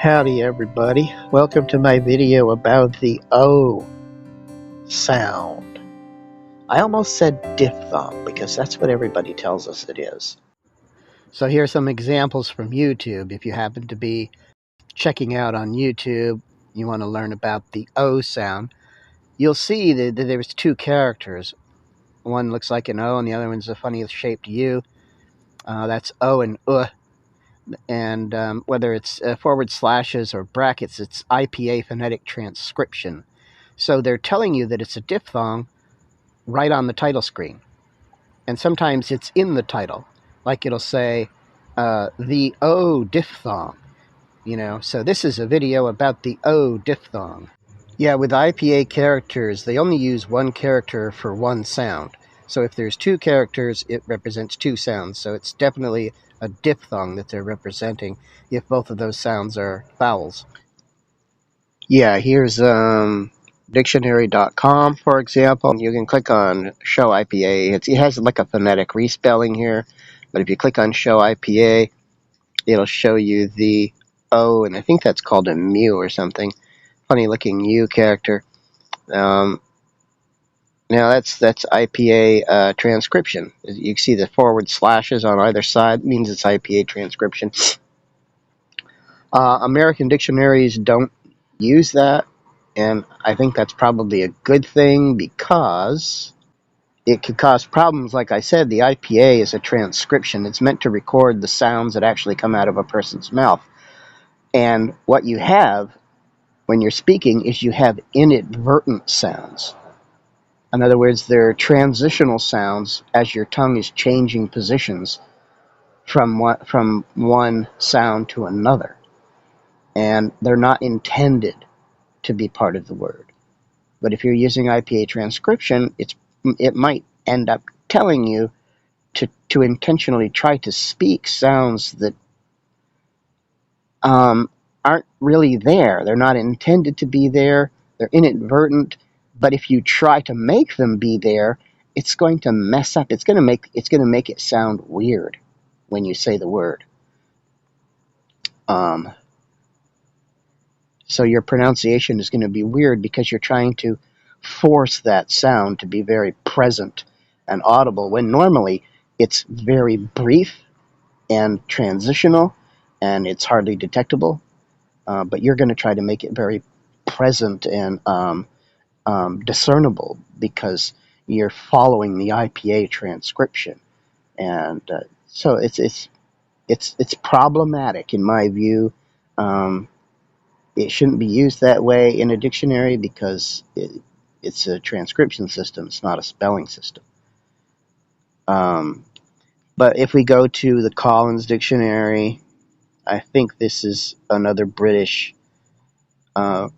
Howdy everybody, welcome to my video about the O sound. I almost said diphthong because that's what everybody tells us it is. So here are some examples from YouTube. If you happen to be checking out on YouTube, you want to learn about the O sound, you'll see that there's two characters. One looks like an O and the other one's a funny shaped U. That's O and and whether it's forward slashes or brackets, it's IPA phonetic transcription. So they're telling you that it's a diphthong right on the title screen. And sometimes it's in the title. Like it'll say, the O diphthong. So this is a video about the O diphthong. Yeah, with IPA characters, they only use one character for one sound. So if there's two characters, it represents two sounds. So it's definitely a diphthong that they're representing if both of those sounds are vowels. Yeah, here's dictionary.com, for example. You can click on Show IPA. It has like a phonetic respelling here, but if you click on Show IPA, it'll show you the O, and I think that's called a mu or something. Funny looking U character. Now that's IPA transcription. You see the forward slashes on either side. It means it's IPA transcription. American dictionaries don't use that, and I think that's probably a good thing because it could cause problems. Like I said, the IPA is a transcription. It's meant to record the sounds that actually come out of a person's mouth. And what you have when you're speaking is you have inadvertent sounds. In other words, they're transitional sounds as your tongue is changing positions from one sound to another. And they're not intended to be part of the word. But if you're using IPA transcription, it might end up telling you to intentionally try to speak sounds that aren't really there. They're not intended to be there. They're inadvertent. But if you try to make them be there, it's going to mess up. It's going to make it sound weird when you say the word. So your pronunciation is going to be weird because you're trying to force that sound to be very present and audible, when normally it's very brief and transitional and it's hardly detectable. But you're going to try to make it very present and discernible because you're following the IPA transcription. And so it's problematic in my view. It shouldn't be used that way in a dictionary because it's a transcription system. It's not a spelling system. But if we go to the Collins Dictionary, I think this is another British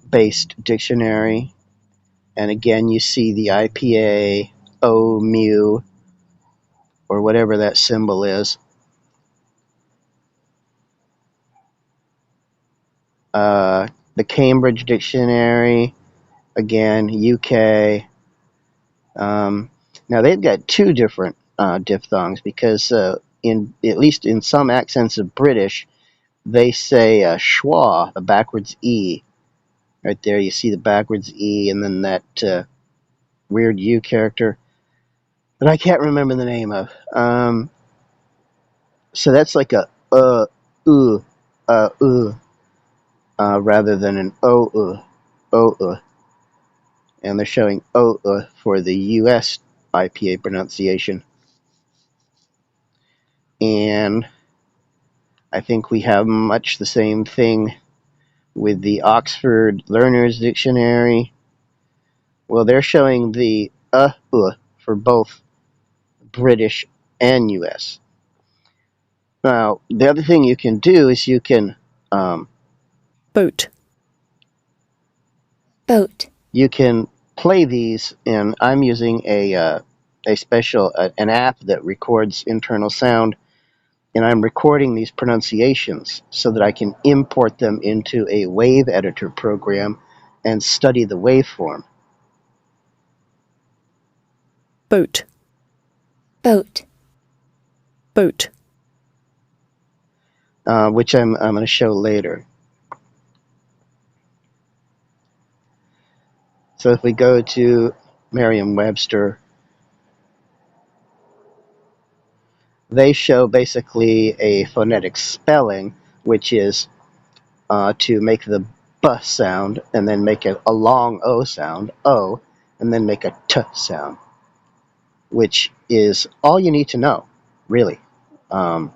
based dictionary. And again, you see the IPA, O, mu, or whatever that symbol is. The Cambridge Dictionary, again, UK. Now they've got two different diphthongs because at least in some accents of British, they say schwa, the backwards E. Right there, you see the backwards E, and then that weird U character that I can't remember the name of. So that's like a rather than an o. And they're showing o for the U.S. IPA pronunciation. And I think we have much the same thing with the Oxford Learner's Dictionary. Well, they're showing the for both British and U.S. Now, the other thing you can do is you can boat. You can play these, and I'm using a special an app that records internal sound, and I'm recording these pronunciations so that I can import them into a wave editor program and study the waveform. Boat. Which I'm going to show later. So if we go to Merriam-Webster, they show basically a phonetic spelling, which is to make the B sound and then make a long O sound, O, and then make a T sound, which is all you need to know, really. Boat.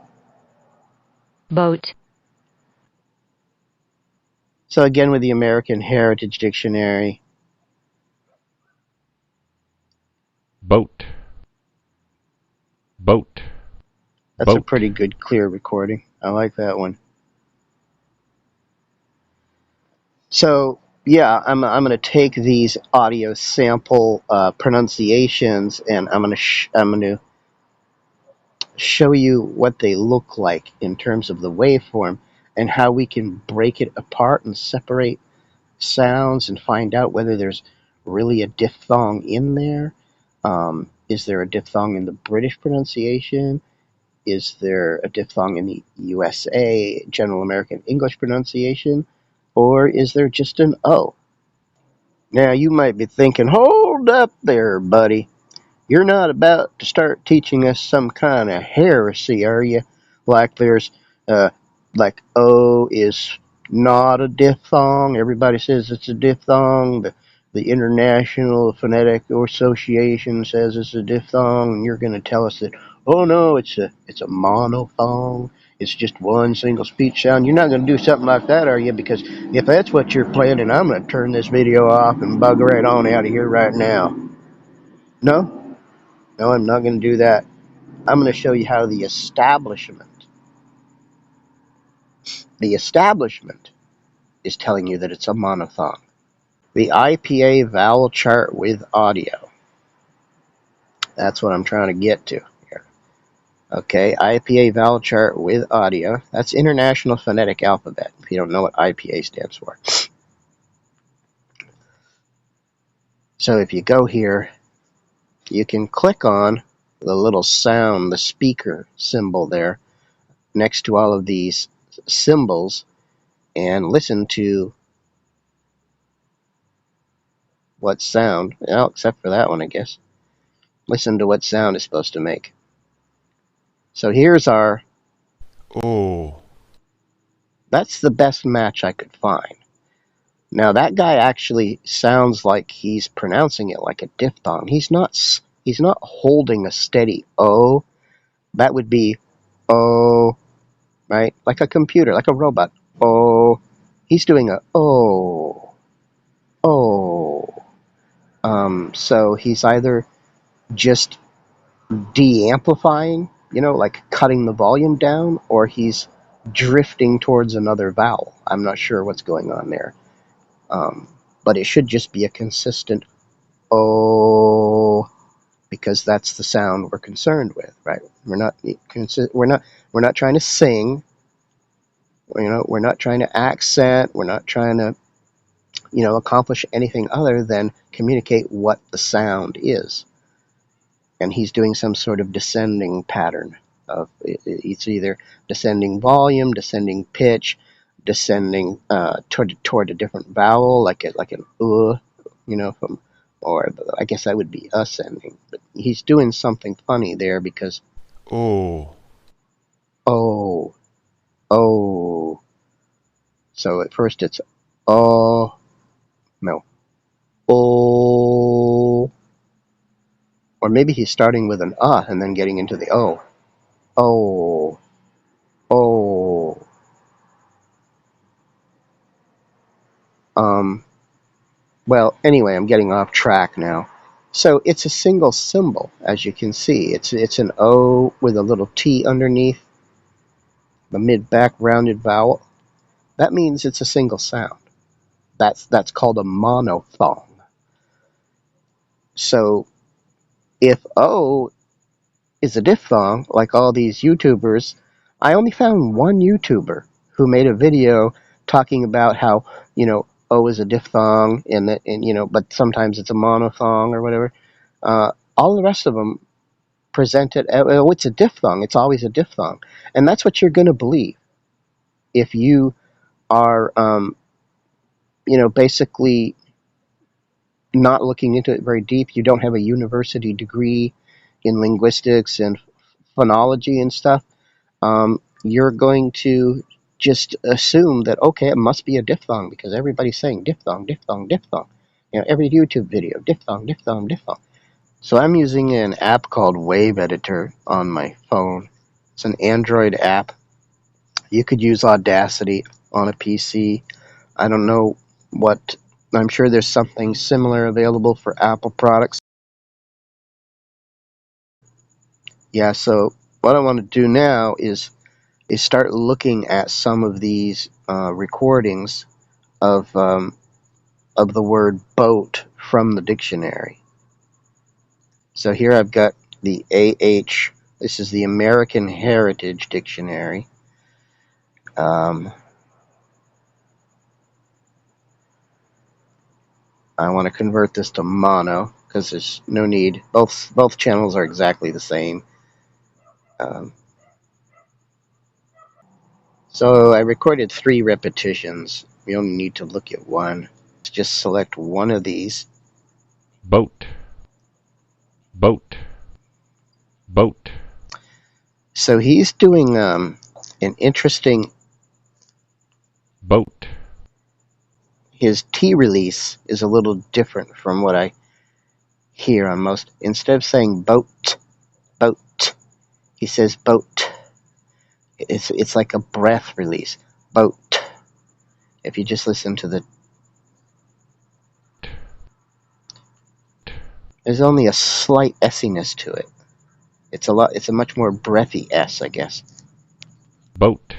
So again, with the American Heritage Dictionary, Boat. Boat. that's a Boat. pretty good, clear recording. I like that one. So yeah, I'm going to take these audio sample pronunciations, and I'm going to show you what they look like in terms of the waveform and how we can break it apart and separate sounds and find out whether there's really a diphthong in there. Is there a diphthong in the British pronunciation? Is there a diphthong in the USA, General American English pronunciation? Or is there just an O? Now, you might be thinking, hold up there, buddy. You're not about to start teaching us some kind of heresy, are you? Like there's, like O is not a diphthong. Everybody says it's a diphthong. The International Phonetic Association says it's a diphthong, and you're going to tell us that, oh no, it's a monophthong. It's just one single speech sound. You're not going to do something like that, are you? Because if that's what you're planning, I'm going to turn this video off and bug right on out of here right now. No? No, I'm not going to do that. I'm going to show you how the establishment is telling you that it's a monophthong. The IPA vowel chart with audio. That's what I'm trying to get to here. Okay, IPA vowel chart with audio. That's International Phonetic Alphabet, if you don't know what IPA stands for. So if you go here, you can click on the little sound, the speaker symbol there, next to all of these symbols, and listen to what sound, well, except for that one, I guess. Listen to what sound it's supposed to make. So here's our, Oh. that's the best match I could find. Now that guy actually sounds like he's pronouncing it like a diphthong. He's not holding a steady O. That would be O, right? Like a computer, like a robot. O. He's doing a O. O. So he's either just de-amplifying, like cutting the volume down, or he's drifting towards another vowel. I'm not sure what's going on there. But it should just be a consistent O, because that's the sound we're concerned with, right? We're not trying to sing. We're not trying to accent. We're not trying to, accomplish anything other than communicate what the sound is. And he's doing some sort of descending pattern of it's either descending volume, descending pitch, descending toward a different vowel, like an from, or I guess that would be ascending. But he's doing something funny there because Oh. oh, oh. So at first it's oh, no, oh, or maybe he's starting with an and then getting into the o. Oh, oh. Well, anyway, I'm getting off track now. So it's a single symbol, as you can see. It's an O with a little T underneath the mid-back rounded vowel. That means it's a single sound. That's called a monophthong. So if O is a diphthong, like all these YouTubers, I only found one YouTuber who made a video talking about how, O is a diphthong, but sometimes it's a monophthong or whatever. All the rest of them present it, oh, it's a diphthong. It's always a diphthong. And that's what you're going to believe if you are, basically not looking into it very deep, you don't have a university degree in linguistics and phonology and stuff, you're going to just assume that, okay, it must be a diphthong because everybody's saying diphthong, diphthong, diphthong. You know, every YouTube video, diphthong, diphthong, diphthong. So I'm using an app called Wave Editor on my phone. It's an Android app. You could use Audacity on a PC. I don't know what, I'm sure there's something similar available for Apple products. Yeah, so what I want to do now is start looking at some of these recordings of the word boat from the dictionary. So here I've got the AH. This is the American Heritage Dictionary. I want to convert this to mono because there's no need. Both channels are exactly the same. So I recorded 3 repetitions. We only need to look at one. Let's just select one of these. Boat. Boat. Boat. So he's doing an interesting. Boat. His T release is a little different from what I hear on most. Instead of saying boat, boat, he says boat. It's like a breath release. Boat. If you just listen to the, there's only a slight S-iness to it. It's a much more breathy S, I guess. Boat.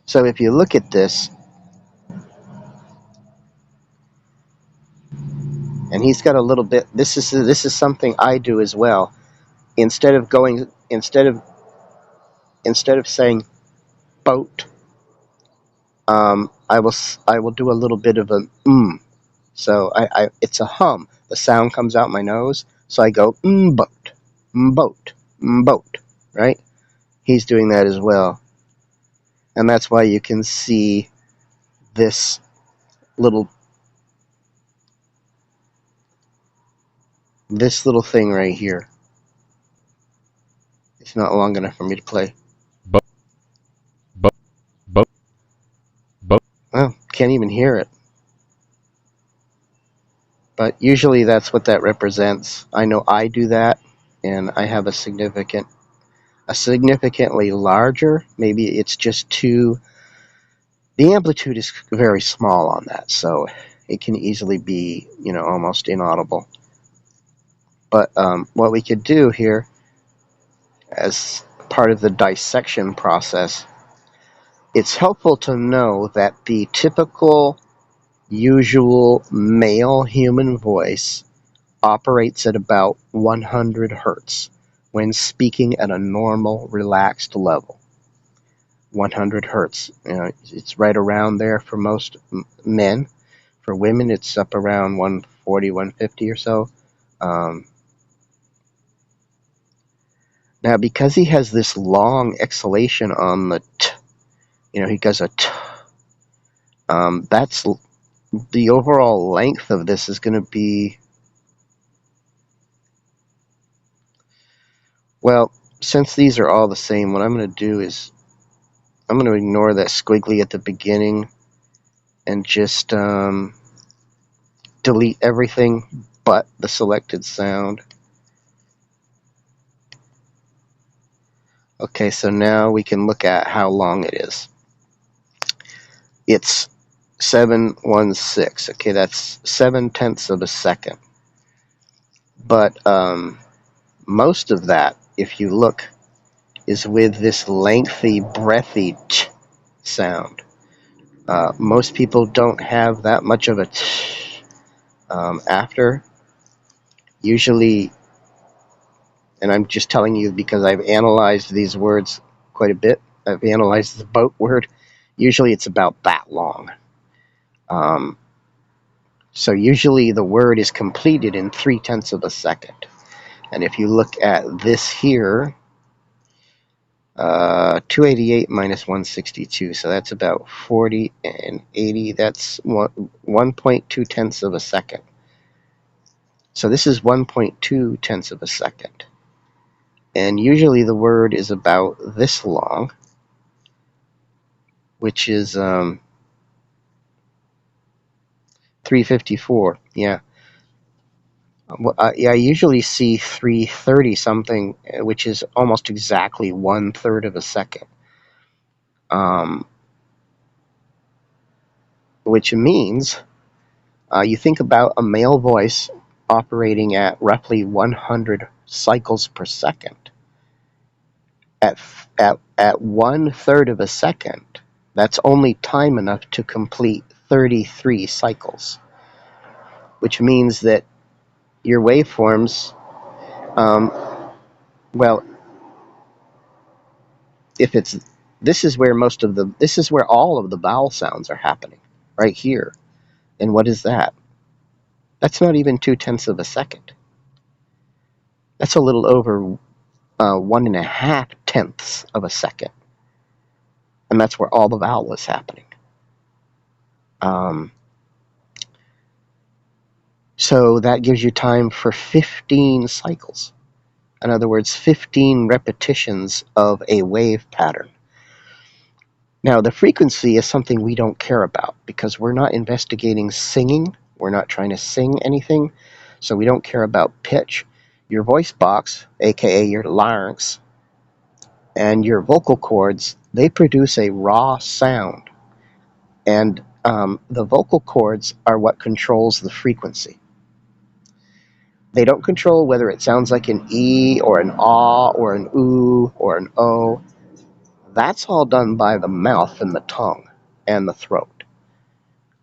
So if you look at this, and he's got a little bit. This is something I do as well. Instead of saying boat, I will do a little bit of a So it's a hum. The sound comes out my nose, so I go boat, boat, boat, right? He's doing that as well, and that's why you can see this little thing right here. It's not long enough for me to play. Boat. Boat. Boat. Boat. Well, can't even hear it. But usually that's what that represents. I know I do that, and I have a significantly larger. Maybe it's just too. The amplitude is very small on that, so it can easily be, almost inaudible. But what we could do here, as part of the dissection process, it's helpful to know that the typical, usual male human voice operates at about 100 hertz when speaking at a normal, relaxed level. 100 hertz. It's right around there for most men. For women, it's up around 140, 150 or so. Now, because he has this long exhalation on the t, he does a t, that's the overall length of this is going to be, well, since these are all the same, what I'm going to do is I'm going to ignore that squiggly at the beginning and just delete everything but the selected sound. Okay, so now we can look at how long it is. It's 716. Okay, that's 7/10 of a second. But most of that, if you look, is with this lengthy, breathy ch sound. Most people don't have that much of a ch after. Usually, and I'm just telling you because I've analyzed these words quite a bit. I've analyzed the boat word. Usually it's about that long. So usually the word is completed in 3/10 of a second. And if you look at this here, 288 minus 162, so that's about 40 and 80. That's 1.2 tenths of a second. So this is 1.2 tenths of a second. And usually the word is about this long, which is 354. Yeah. I usually see 330 something, which is almost exactly 1/3 of a second. Which means you think about a male voice operating at roughly 100 cycles per second. At 1/3 of a second, that's only time enough to complete 33 cycles, which means that your waveforms, well, if it's this is where all of the vowel sounds are happening, right here. And what is that? That's not even 2/10 of a second. That's a little over 1.5 tenths of a second, and that's where all the vowel is happening. So that gives you time for 15 cycles. In other words, 15 repetitions of a wave pattern. Now, the frequency is something we don't care about because we're not investigating singing. We're not trying to sing anything, so we don't care about pitch. Your voice box, aka your larynx, and your vocal cords, they produce a raw sound. And the vocal cords are what controls the frequency. They don't control whether it sounds like an E or an ah or an oo or an o. That's all done by the mouth and the tongue and the throat.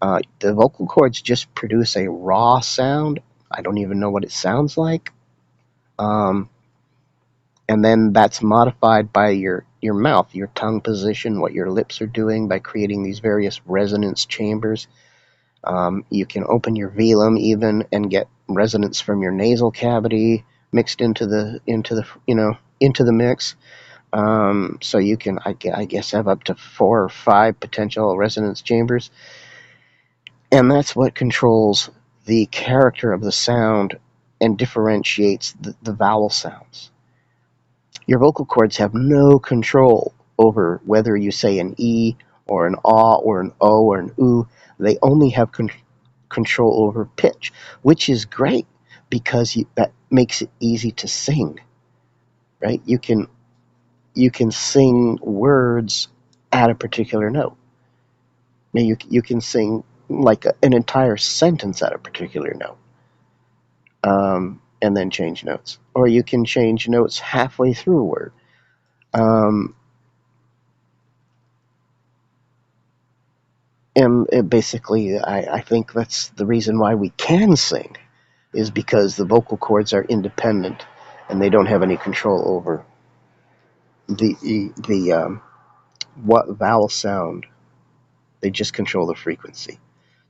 The vocal cords just produce a raw sound. I don't even know what it sounds like. And then that's modified by your mouth, your tongue position, what your lips are doing by creating these various resonance chambers. You can open your velum even and get resonance from your nasal cavity mixed into the mix. So you can, I guess, have up to 4 or 5 potential resonance chambers, and that's what controls the character of the sound and differentiates the vowel sounds. Your vocal cords have no control over whether you say an E or an ah or an o or an oo. They only have control over pitch, which is great because that makes it easy to sing, right? You can sing words at a particular note. You can sing like an entire sentence at a particular note, and then change notes. Or you can change notes halfway through a word. And basically, I think that's the reason why we can sing, is because the vocal cords are independent and they don't have any control over the what vowel sound. They just control the frequency.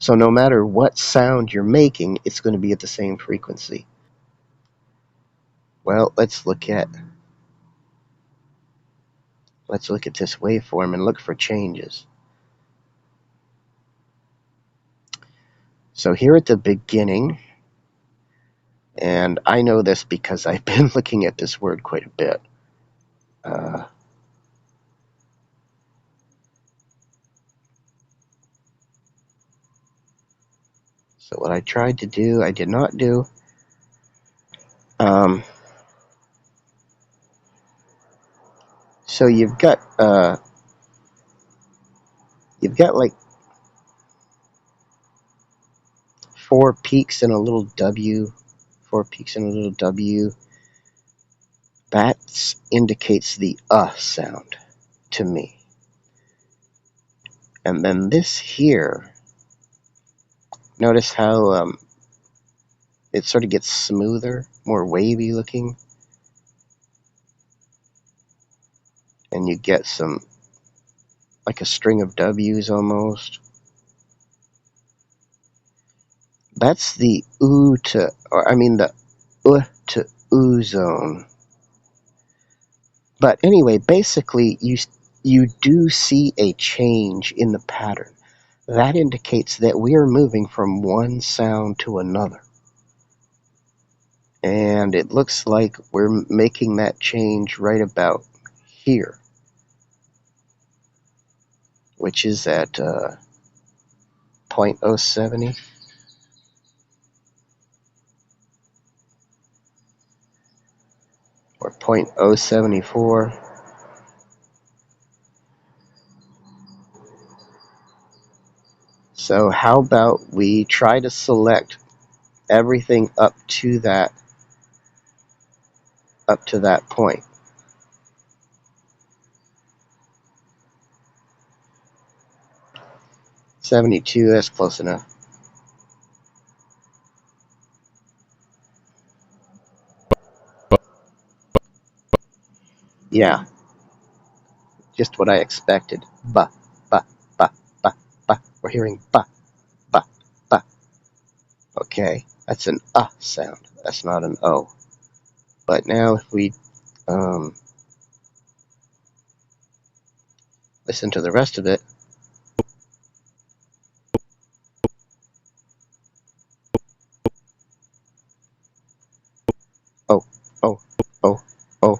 So no matter what sound you're making, it's going to be at the same frequency. Well, let's look at this waveform and look for changes. So here at the beginning, and I know this because I've been looking at this word quite a bit. So what I tried to do, I did not do. So you've got like 4 peaks and a little W, 4 peaks and a little W. That indicates the sound to me. And then this here, notice how it sort of gets smoother, more wavy looking. And you get some, like a string of W's almost. That's the the to oo zone. But anyway, basically, you do see a change in the pattern. That indicates that we are moving from one sound to another. And it looks like we're making that change right about here, which is at 0.070. Or 0.074. So how about we try to select everything up to that point. 72, that's close enough. Yeah, just what I expected. Ba, ba, ba, ba, ba. We're hearing ba, ba, ba. Okay, that's an sound. That's not an O. But now if we listen to the rest of it. Oh, oh, oh, oh,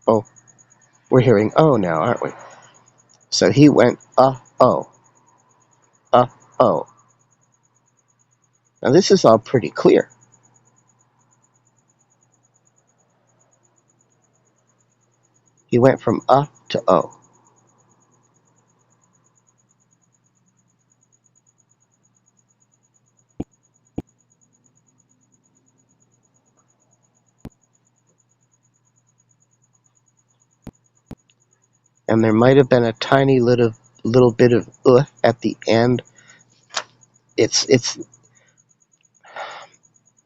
oh. We're hearing O now, aren't we? So he went oh, oh. Now this is all pretty clear. He went from to O. And there might have been a tiny little bit of at the end. It's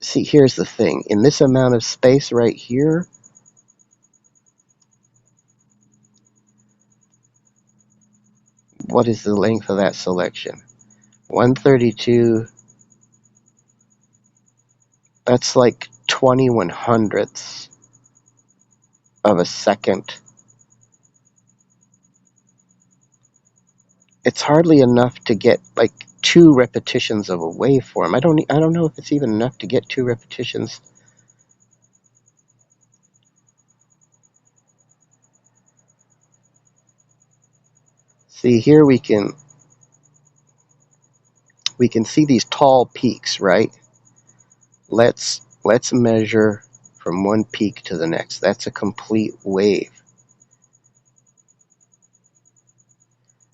see, here's the thing. In this amount of space right here, what is the length of that selection? 132. That's like 20/100ths of a second. It's hardly enough to get like 2 repetitions of a waveform. I don't know if it's even enough to get 2 repetitions. See, here we can see these tall peaks, right? Let's measure from one peak to the next. That's a complete wave.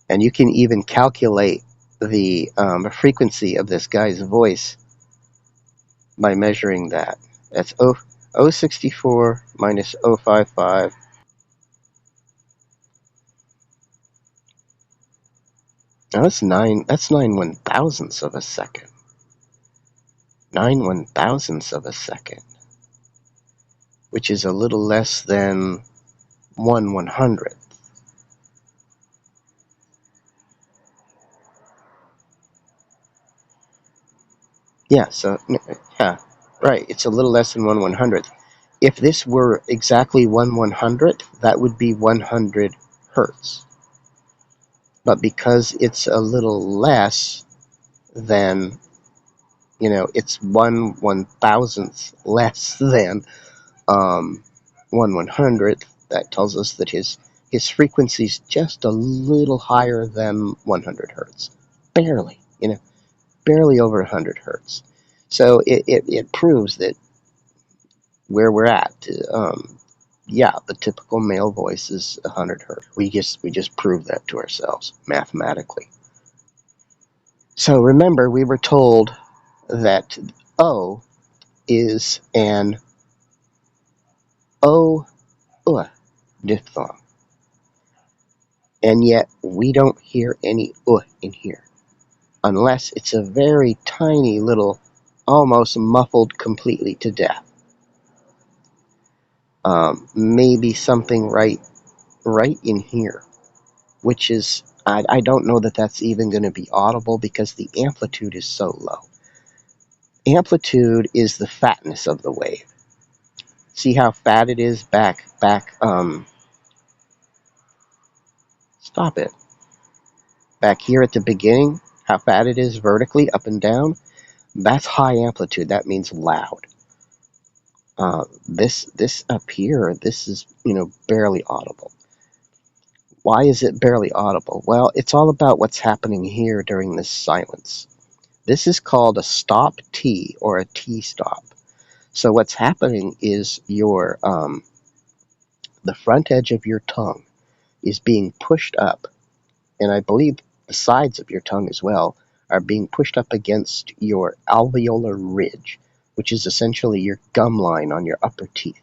And you can even calculate the frequency of this guy's voice by measuring that. That's 064 minus 055. Now that's 9/1000ths of a second. 9/1000ths of a second, which is a little less than 1/100th. Yeah, so, yeah, right, it's a little less than 1/100th. If this were exactly 1/100th, that would be 100 hertz. But because it's a little less than, it's 1/1000th less than 1/100th, that tells us that his frequency's just a little higher than 100 hertz. Barely, barely over 100 hertz. So it proves that where we're at, yeah, the typical male voice is 100 hertz. We just proved that to ourselves mathematically. So remember, we were told that O is an O diphthong, and yet we don't hear any in here unless it's a very tiny little, almost muffled completely to death. Maybe something right in here, which is, I don't know that that's even going to be audible because the amplitude is so low. Amplitude is the fatness of the wave. See how fat it is back Stop it. Back here at the beginning, how fat it is vertically, up and down, that's high amplitude. That means loud. This up here, this is, barely audible. Why is it barely audible? Well, it's all about what's happening here during this silence. This is called a stop T, or a T stop. So what's happening is the front edge of your tongue is being pushed up, and I believe the sides of your tongue as well are being pushed up against your alveolar ridge, which is essentially your gum line on your upper teeth.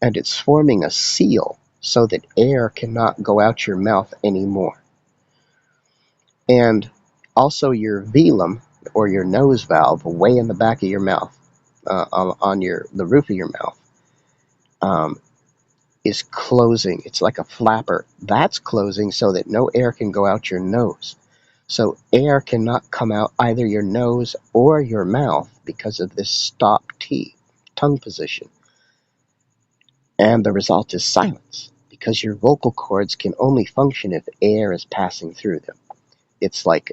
And it's forming a seal so that air cannot go out your mouth anymore. And also your velum, or your nose valve, way in the back of your mouth, on the roof of your mouth, is closing. It's like a flapper. That's closing so that no air can go out your nose. So air cannot come out either your nose or your mouth because of this stop T, tongue position. And the result is silence, because your vocal cords can only function if air is passing through them. It's like,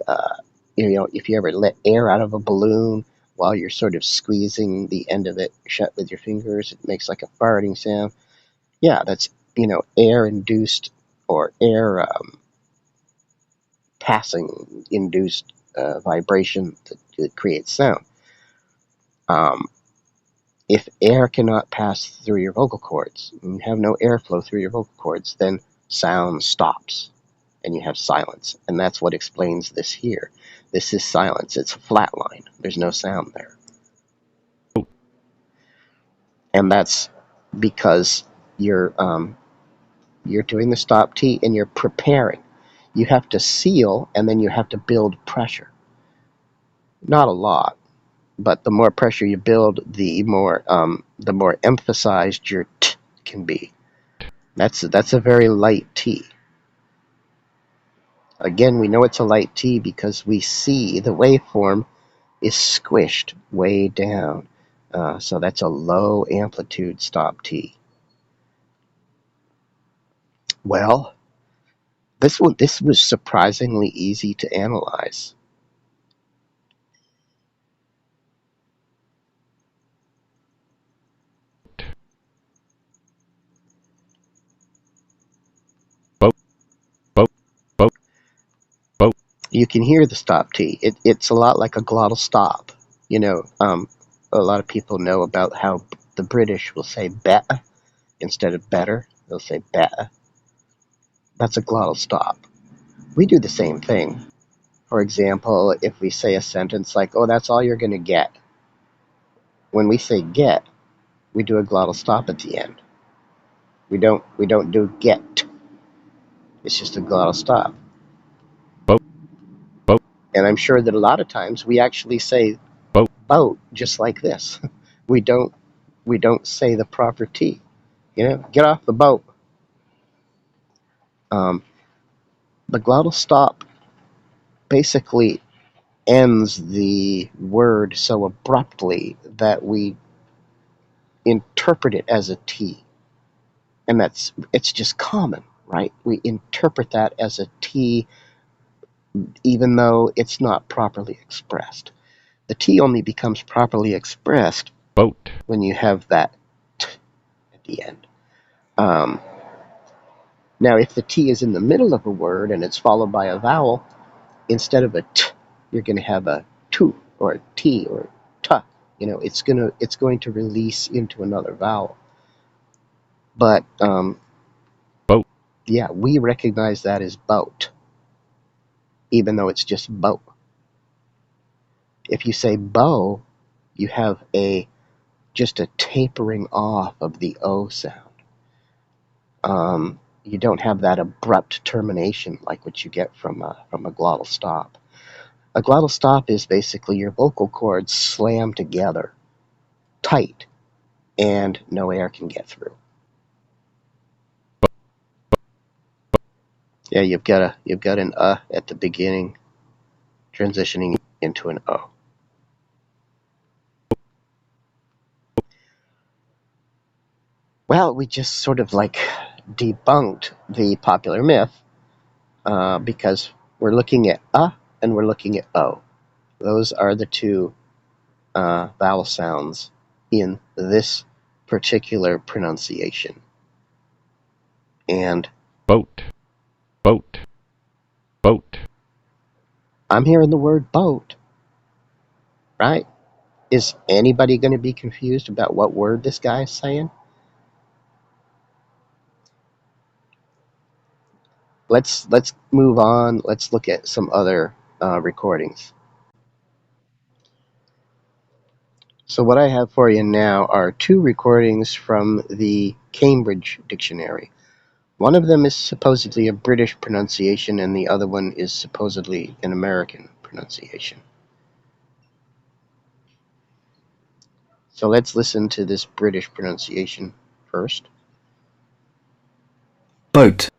if you ever let air out of a balloon while you're sort of squeezing the end of it shut with your fingers, it makes like a farting sound. Yeah, that's, air-induced, or air passing-induced vibration that creates sound. If air cannot pass through your vocal cords, and you have no airflow through your vocal cords, then sound stops, and you have silence. And that's what explains this here. This is silence. It's a flat line. There's no sound there. And that's because you're doing the stop T, and you're preparing. You have to seal, and then you have to build pressure. Not a lot, but the more pressure you build, the more emphasized your T can be. That's a very light T. Again, we know it's a light T because we see the waveform is squished way down. So that's a low amplitude stop T. Well, this was surprisingly easy to analyze. You can hear the stop T. It's a lot like a glottal stop. A lot of people know about how the British will say bet instead of better. They'll say bet. That's a glottal stop. We do the same thing. For example, if we say a sentence like, "Oh, that's all you're going to get," when we say get, we do a glottal stop at the end. We don't do get. It's just a glottal stop. And I'm sure that a lot of times we actually say boat just like this. We don't say the proper T. Get off the boat. The glottal stop basically ends the word so abruptly that we interpret it as a T. And it's just common, right? We interpret that as a T even though it's not properly expressed. The T only becomes properly expressed when you have that T at the end. Now, if the T is in the middle of a word and it's followed by a vowel, instead of a T, you're going to have a tu, or a T, or ta. It's going to release into another vowel. But yeah, we recognize that as boat, even though it's just boat. If you say bow, you have just a tapering off of the O sound. You don't have that abrupt termination like what you get from a glottal stop. A glottal stop is basically your vocal cords slam together, tight, and no air can get through. Yeah, you've got an at the beginning, transitioning into an O. Well, we just sort of like debunked the popular myth because we're looking at and we're looking at o. Those are the two vowel sounds in this particular pronunciation. And boat, boat, boat, I'm hearing the word boat, right? Is anybody going to be confused about what word this guy is saying? Let's move on. Let's look at some other recordings. So what I have for you now are two recordings from the Cambridge Dictionary. One of them is supposedly a British pronunciation, and the other one is supposedly an American pronunciation. So let's listen to this British pronunciation first. Boat,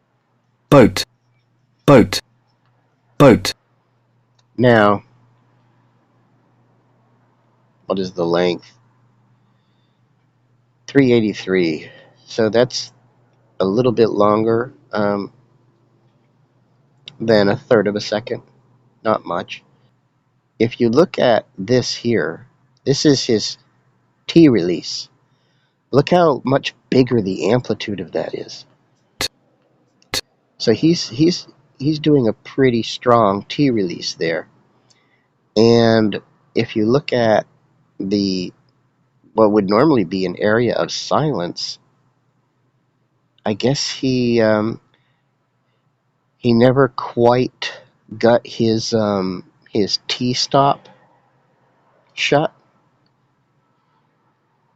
boat, boat, boat. Now, what is the length? 383. So that's a little bit longer than a third of a second. Not much. If you look at this here, this is his T release. Look how much bigger the amplitude of that is. So he's doing a pretty strong T release there. And if you look at the what would normally be an area of silence, I guess he never quite got his T stop shut.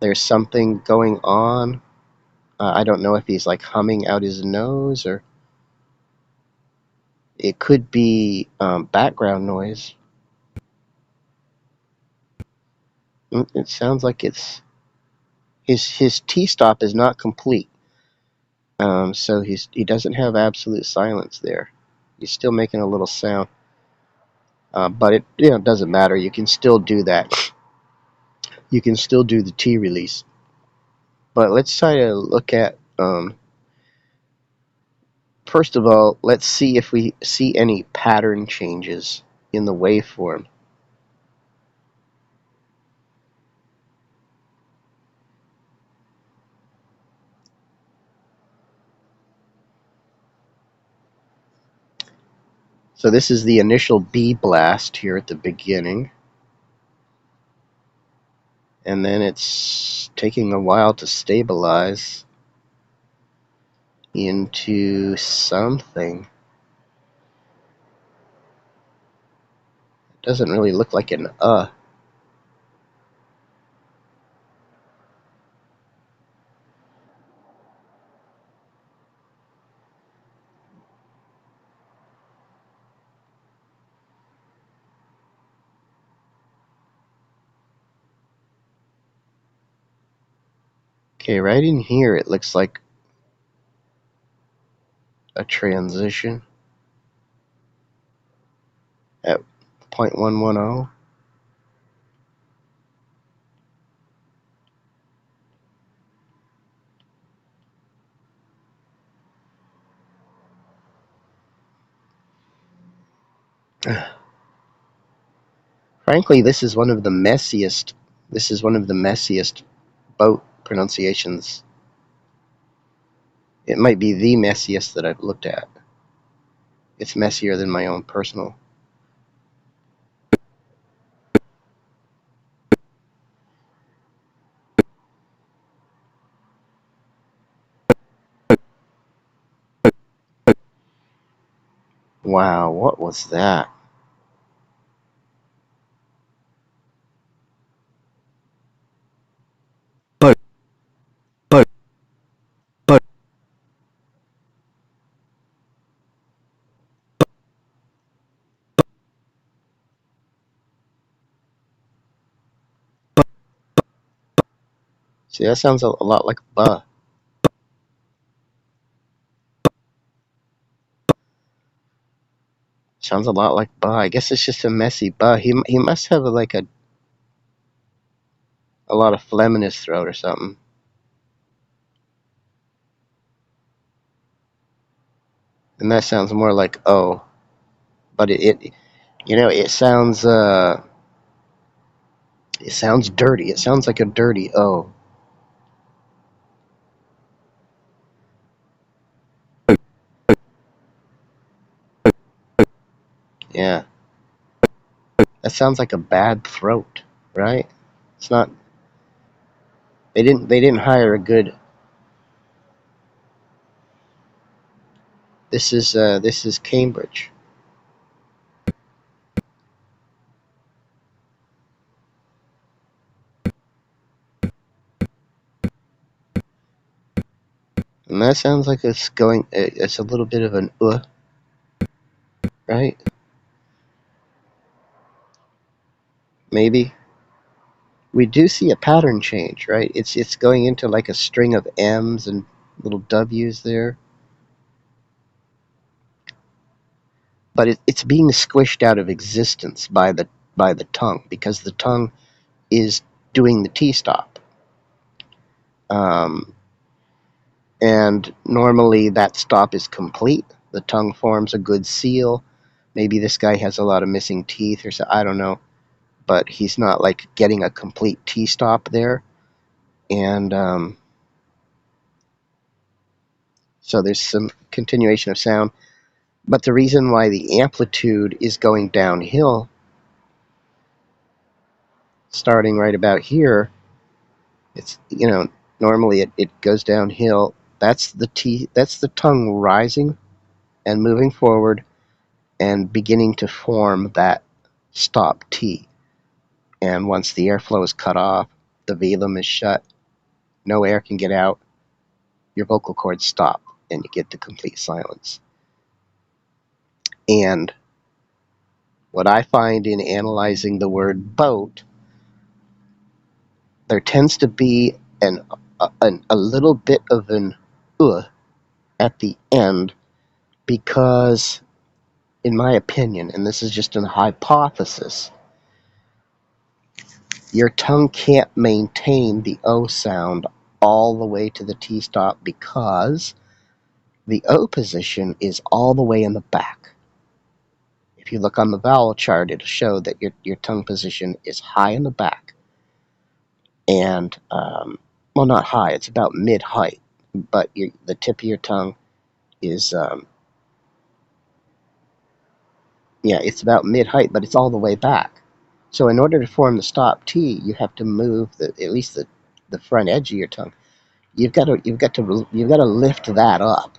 There's something going on. I don't know if he's like humming out his nose, or it could be background noise. It sounds like it's his T stop is not complete. So he doesn't have absolute silence there. He's still making a little sound, but it doesn't matter. You can still do that. You can still do the T release. But let's try to look at first of all, let's see if we see any pattern changes in the waveform. So this is the initial B blast here at the beginning. And then it's taking a while to stabilize into something. It doesn't really look like an Okay, right in here it looks like a transition at 0.110. Frankly, this is one of the messiest boat pronunciations. It might be the messiest that I've looked at. It's messier than my own personal. Wow, what was that? Boat, boat, boat, See, that sounds a lot like buh. Sounds a lot like buh. I guess it's just a messy buh. He must have like a lot of phlegm in his throat or something. And that sounds more like O. But it it sounds dirty. It sounds like a dirty O. Yeah. That sounds like a bad throat, right? It's not. They didn't hire a good. This is Cambridge. And that sounds like it's going. It's a little bit of an right? Maybe. We do see a pattern change, right? It's going into like a string of M's and little W's there. But it's being squished out of existence by the tongue, because the tongue is doing the T stop. And normally that stop is complete. The tongue forms a good seal. Maybe this guy has a lot of missing teeth or so, I don't know. But he's not like getting a complete T stop there. And so there's some continuation of sound. But the reason why the amplitude is going downhill, starting right about here, it's, normally it goes downhill. That's the tongue rising and moving forward and beginning to form that stop T. And once the airflow is cut off, the velum is shut, no air can get out, your vocal cords stop, and you get the complete silence. And what I find in analyzing the word boat, there tends to be a little bit of an at the end, because, in my opinion, and this is just a hypothesis, your tongue can't maintain the O sound all the way to the T stop, because the O position is all the way in the back. If you look on the vowel chart, it'll show that your tongue position is high in the back. And, well, not high, it's about mid-height, but the tip of your tongue is, it's about mid-height, but it's all the way back. So in order to form the stop T, you have to move at least the front edge of your tongue. You've got to lift that up.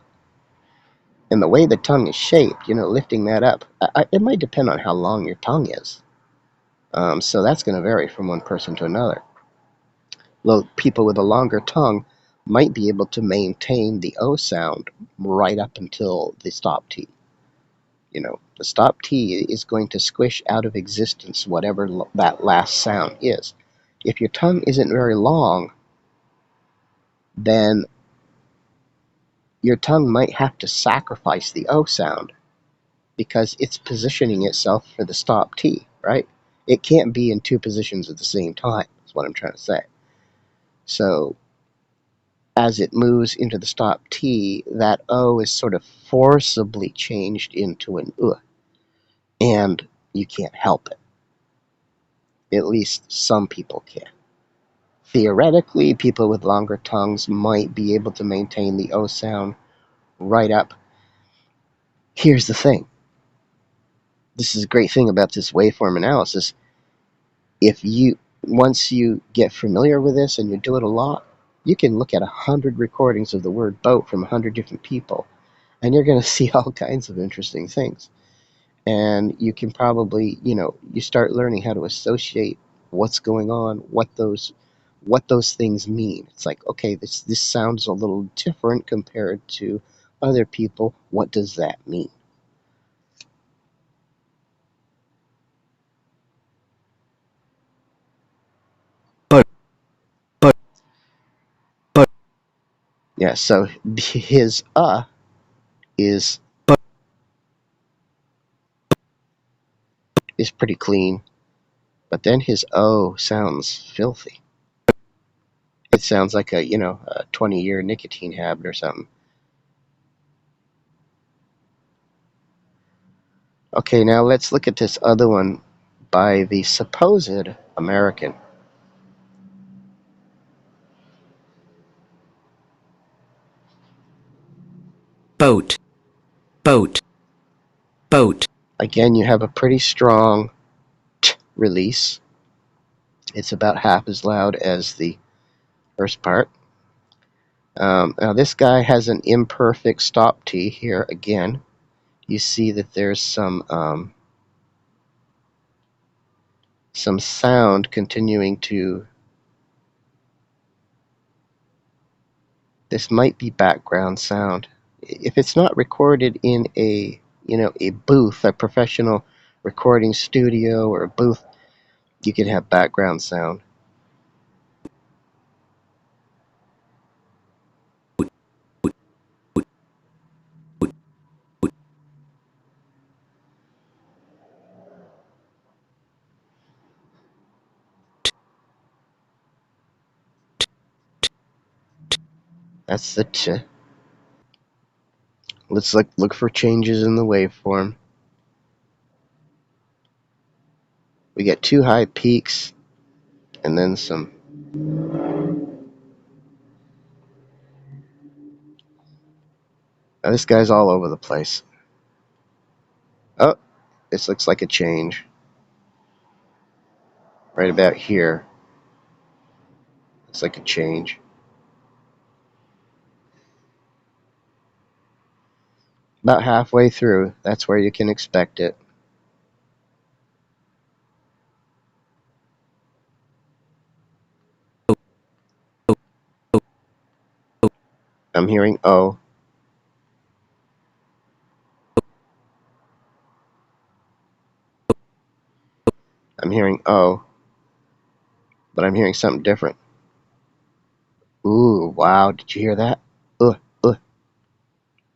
And the way the tongue is shaped, lifting that up, it might depend on how long your tongue is. So that's going to vary from one person to another. People with a longer tongue might be able to maintain the O sound right up until the stop T. The stop T is going to squish out of existence whatever that last sound is. If your tongue isn't very long, then your tongue might have to sacrifice the O sound, because it's positioning itself for the stop T, right? It can't be in two positions at the same time, is what I'm trying to say. So as it moves into the stop T, that O is sort of forcibly changed into an and you can't help it. At least some people can. Theoretically, people with longer tongues might be able to maintain the O sound right up. Here's the thing. This is a great thing about this waveform analysis. Once you get familiar with this and you do it a lot, you can look at 100 recordings of the word boat from 100 different people, and you're going to see all kinds of interesting things. And you can probably, you start learning how to associate what's going on, what those things mean. It's like, okay, this sounds a little different compared to other people. What does that mean? boat, boat, boat, Yeah, so his is boat, is pretty clean, but then his O sounds filthy. It sounds like a 20-year nicotine habit or something. Okay, now let's look at this other one by the supposed American. boat, boat, boat, Again, you have a pretty strong t release. It's about half as loud as the first part. Now this guy has an imperfect stop T here again. You see that there's some sound continuing to. This might be background sound. If it's not recorded in a a booth, a professional recording studio or a booth, you could have background sound. That's the t. Let's look for changes in the waveform. We get two high peaks and then some. Now this guy's all over the place. Oh, this looks like a change. Right about here. Looks like a change. About halfway through, that's where you can expect it. I'm hearing O. I'm hearing O. But I'm hearing something different. Ooh, wow, did you hear that? Uh, uh,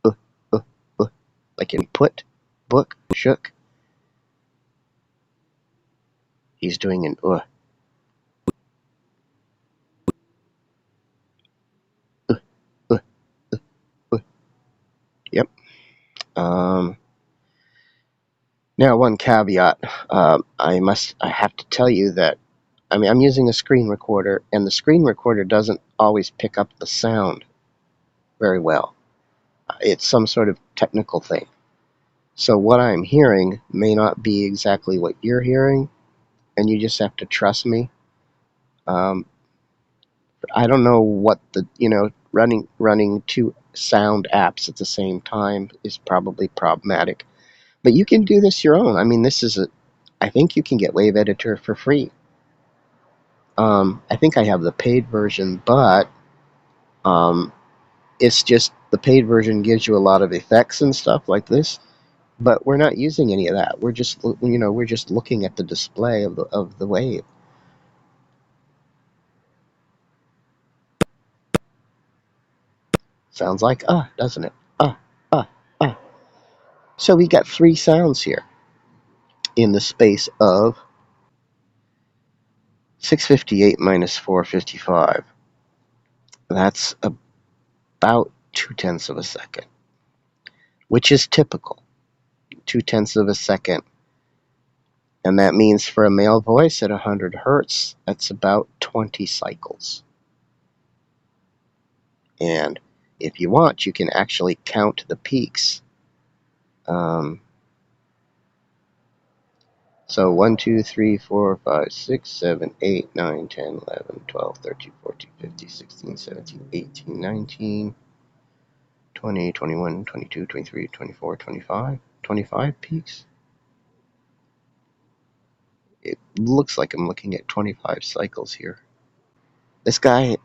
uh, uh, like in put, book, shook. He's doing an uh, uh, uh. Yep. Now one caveat. I have to tell you that, I'm using a screen recorder, and the screen recorder doesn't always pick up the sound very well. It's some sort of technical thing. So what I'm hearing may not be exactly what you're hearing, and you just have to trust me. I don't know what running two sound apps at the same time is probably problematic. But you can do this your own. I think you can get Wave Editor for free. I think I have the paid version, but it's just the paid version gives you a lot of effects and stuff like this. But we're not using any of that. We're just looking at the display of the wave. Sounds like doesn't it? Ah, ah, ah. So we got three sounds here in the space of 658 minus 455. That's about 2/10 of a second, which is typical. 2/10 of a second. And that means for a male voice at 100 hertz, that's about 20 cycles. And if you want, you can actually count the peaks. So 1, 2, 3, 4, 5, 6, 7, 8, 9, 10, 11, 12, 13, 14, 15, 16, 17, 18, 19, 20, 21, 22, 23, 24, 25. 25 peaks. It looks like I'm looking at 25 cycles here. This guy,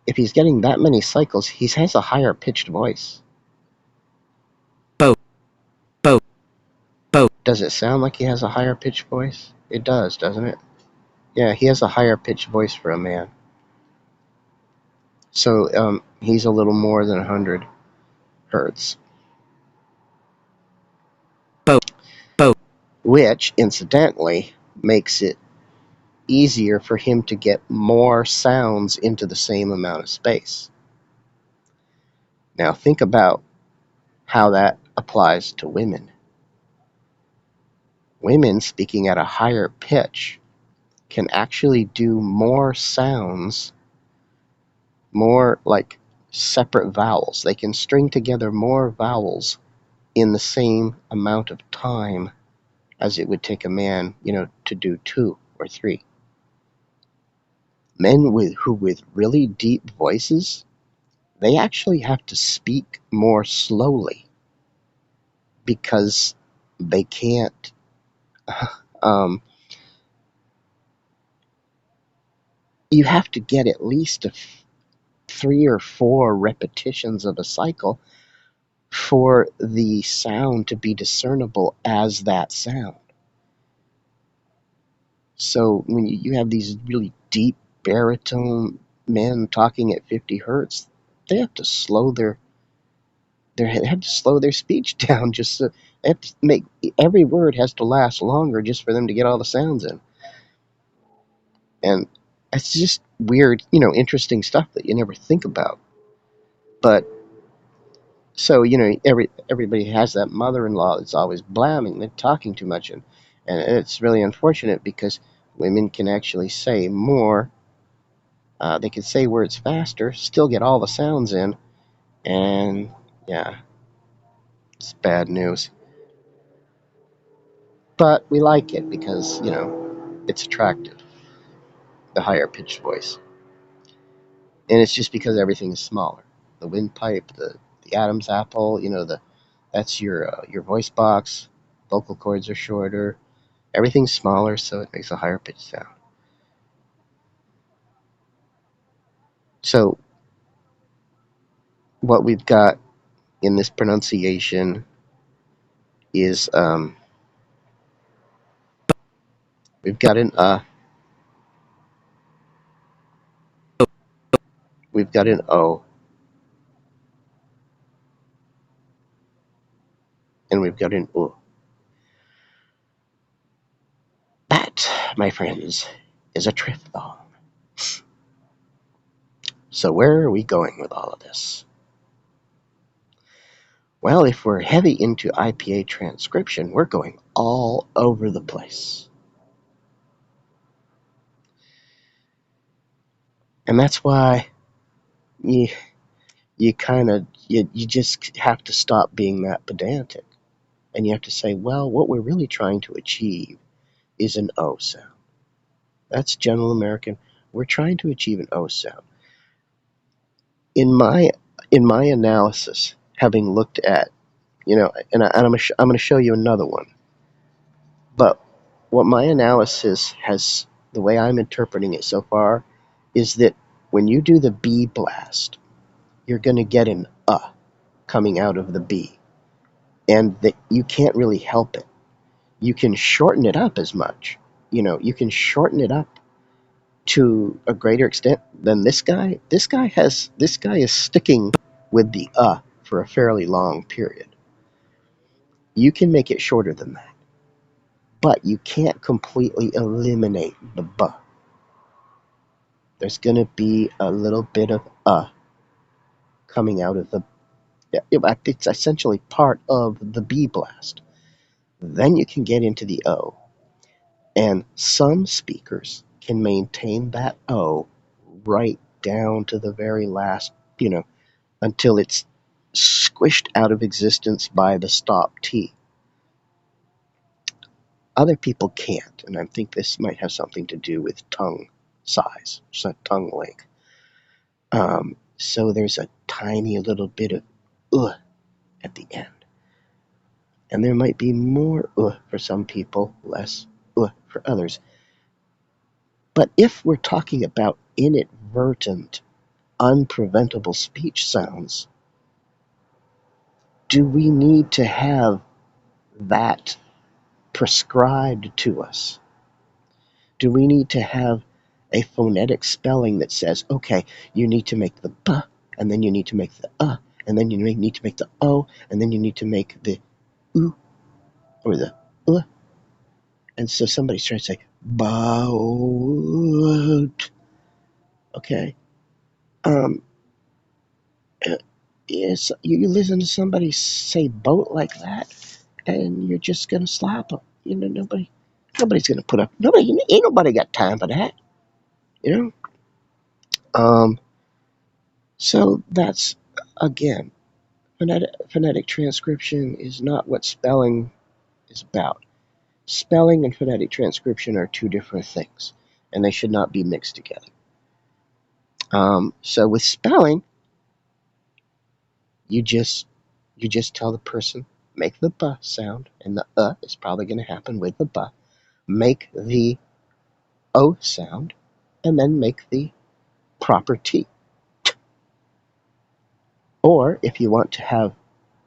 if he's getting that many cycles, he has a higher pitched voice. boat, boat, boat, Does it sound like he has a higher pitched voice? It does, doesn't it? Yeah, he has a higher pitched voice for a man. So he's a little more than 100 hertz. boat, boat, Which, incidentally, makes it easier for him to get more sounds into the same amount of space. Now think about how that applies to women. women speaking at a higher pitch can actually do more sounds, more like separate vowels. They can string together more vowels in the same amount of time as it would take a man, to do 2 or 3. Men with really deep voices, they actually have to speak more slowly because they can't. Um, you have to get at least 3 or 4 repetitions of a cycle for the sound to be discernible as that sound. So when you have these really deep baritone men talking at 50 hertz, they have to slow their speech down. Just so they have to make every word has to last longer just for them to get all the sounds in. And it's just weird, interesting stuff that you never think about. But so everybody has that mother-in-law that's always blamming, they're talking too much, and it's really unfortunate because women can actually say more. They can say words faster, still get all the sounds in, and yeah, it's bad news. But we like it because it's attractive, the higher pitched voice, and it's just because everything is smaller. The windpipe, the Adam's apple, that's your voice box. Vocal cords are shorter. Everything's smaller, so it makes a higher pitched sound. So what we've got in this pronunciation is we've got an we've got an O, and we've got an U. That, my friends, is a triphthong. So where are we going with all of this? Well, if we're heavy into IPA transcription, we're going all over the place. And that's why you just have to stop being that pedantic. And you have to say, well, what we're really trying to achieve is an O sound. That's General American. We're trying to achieve an O sound. In my analysis, having looked at, and I'm going to show you another one. But what my analysis has, the way I'm interpreting it so far, is that when you do the B blast, you're going to get an coming out of the B, and that you can't really help it. You can shorten it up as much. You can shorten it up to a greater extent than this guy. This guy is sticking with the for a fairly long period. You can make it shorter than that, but you can't completely eliminate the b. There's going to be a little bit of coming out of the. It's essentially part of the B blast. Then you can get into the O, and some speakers can maintain that O right down to the very last, until it's squished out of existence by the stop T. Other people can't, and I think this might have something to do with tongue size, so tongue length. So there's a tiny little bit of at the end. And there might be more for some people, less for others. But if we're talking about inadvertent, unpreventable speech sounds, do we need to have that prescribed to us? Do we need to have a phonetic spelling that says, okay, you need to make the b, and then you need to make the and then you need to make the o, and then you need to make the u, or the and so somebody's trying to say, boat. Okay. You listen to somebody say boat like that, and you're just going to slap them. nobody's gonna put up. Ain't nobody got time for that. You know. So that's again, phonetic transcription is not what spelling is about. Spelling and phonetic transcription are two different things, and they should not be mixed together. So with spelling, you just tell the person, make the b sound, and the is probably going to happen with the b. Make the o sound, and then make the proper t. Or if you want to have,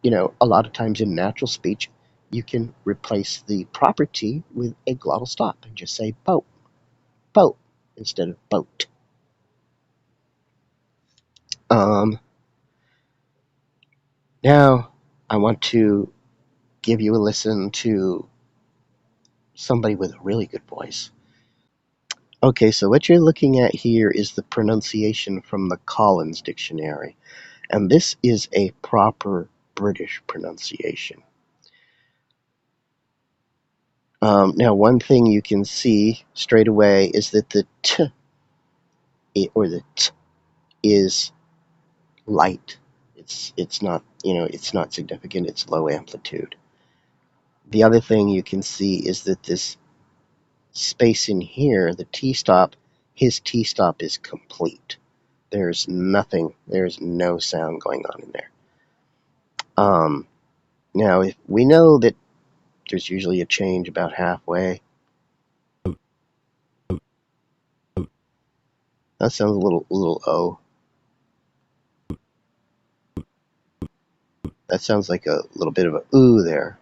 a lot of times in natural speech, you can replace the proper t with a glottal stop and just say boat, boat, instead of boat. Now, I want to give you a listen to somebody with a really good voice. Okay, so what you're looking at here is the pronunciation from the Collins Dictionary, and this is a proper British pronunciation. Now, one thing you can see straight away is that the t or the t is light. It's not it's not significant. It's low amplitude. The other thing you can see is that this space in here, the T-stop, his T-stop is complete. There's nothing, there's no sound going on in there. Now, if we know that there's usually a change about halfway. That sounds a little O. That sounds like a little bit of a ooh there.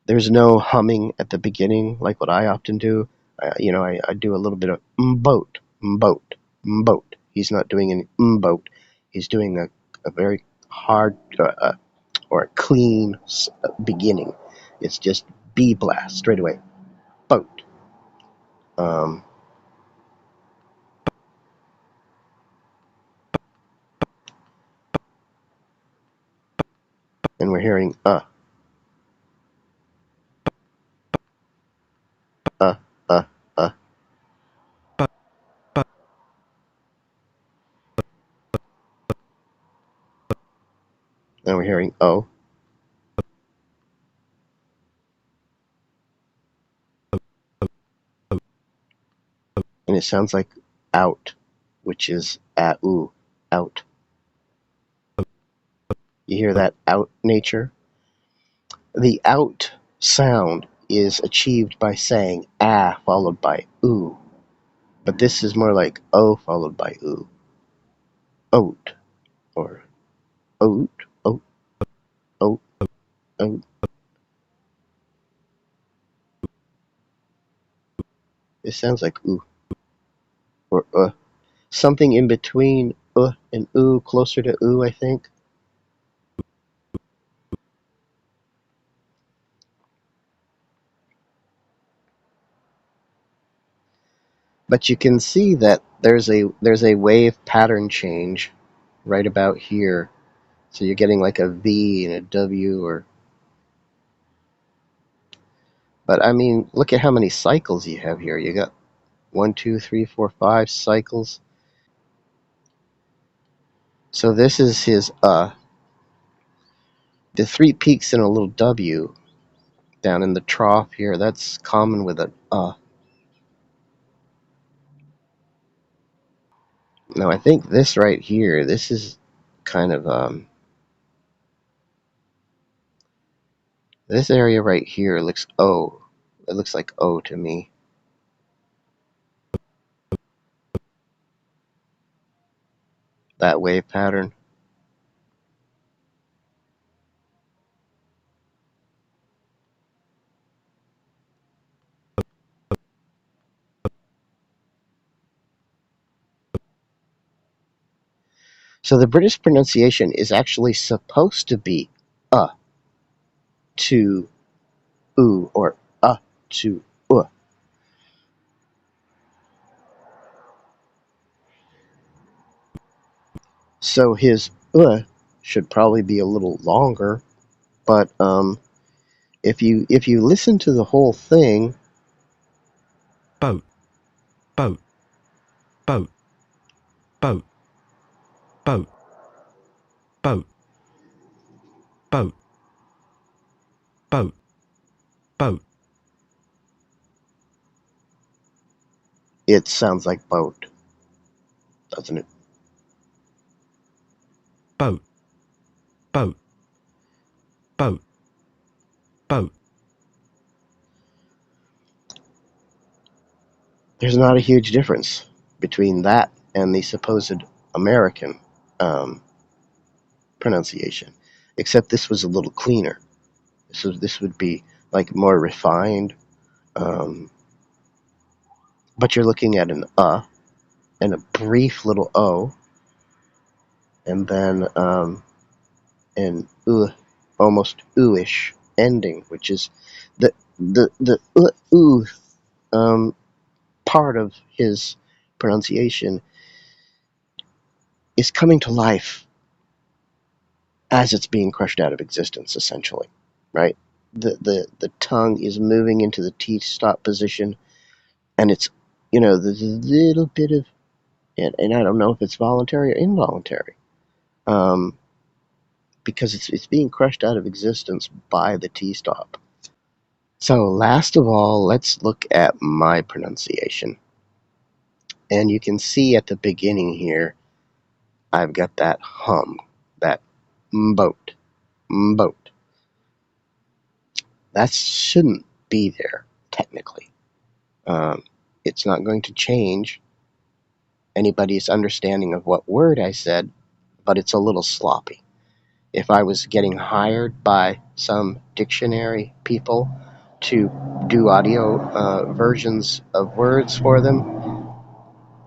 There's no humming at the beginning like what I often do. I do a little bit of boat, boat, boat. He's not doing an boat. He's doing a very hard or a clean beginning. It's just B blast straight away. Boat. And we're hearing uh, uh, uh. And we're hearing O. And it sounds like out, which is a-oo, out. You hear that out nature? The out sound is achieved by saying ah followed by oo. But this is more like o followed by oo. Oat, or oat, oat, oat, oat. It sounds like oo, or something in between and oo, closer to oo, I think. But you can see that there's a wave pattern change right about here. So you're getting like a V and a W, but I mean, look at how many cycles you have here. You got 1, 2, 3, 4, 5 cycles. So this is his the 3 peaks and a little W down in the trough here. That's common with an Now I think this right here, this is kind of this area right here looks O. It looks like O to me. That wave pattern. So the British pronunciation is actually supposed to be to oo, or to So his should probably be a little longer, but If you listen to the whole thing, boat, boat, boat, boat, boat, boat, boat, boat, boat, it sounds like boat, doesn't it? boat, boat, boat, boat. There's not a huge difference between that and the supposed American um, pronunciation, except this was a little cleaner. This would be like more refined, but you're looking at an and a brief little o, and then an almost ooish ending, which is the ooh part of his pronunciation is coming to life as it's being crushed out of existence, essentially, right? The tongue is moving into the teeth stop position, and it's, there's a little bit of, and I don't know if it's voluntary or involuntary, um, because it's being crushed out of existence by the T stop. So last of all, let's look at my pronunciation. And you can see at the beginning here, I've got that hum, that boat, boat. That shouldn't be there, technically. Um, it's not going to change anybody's understanding of what word I said, but it's a little sloppy. If I was getting hired by some dictionary people to do audio versions of words for them,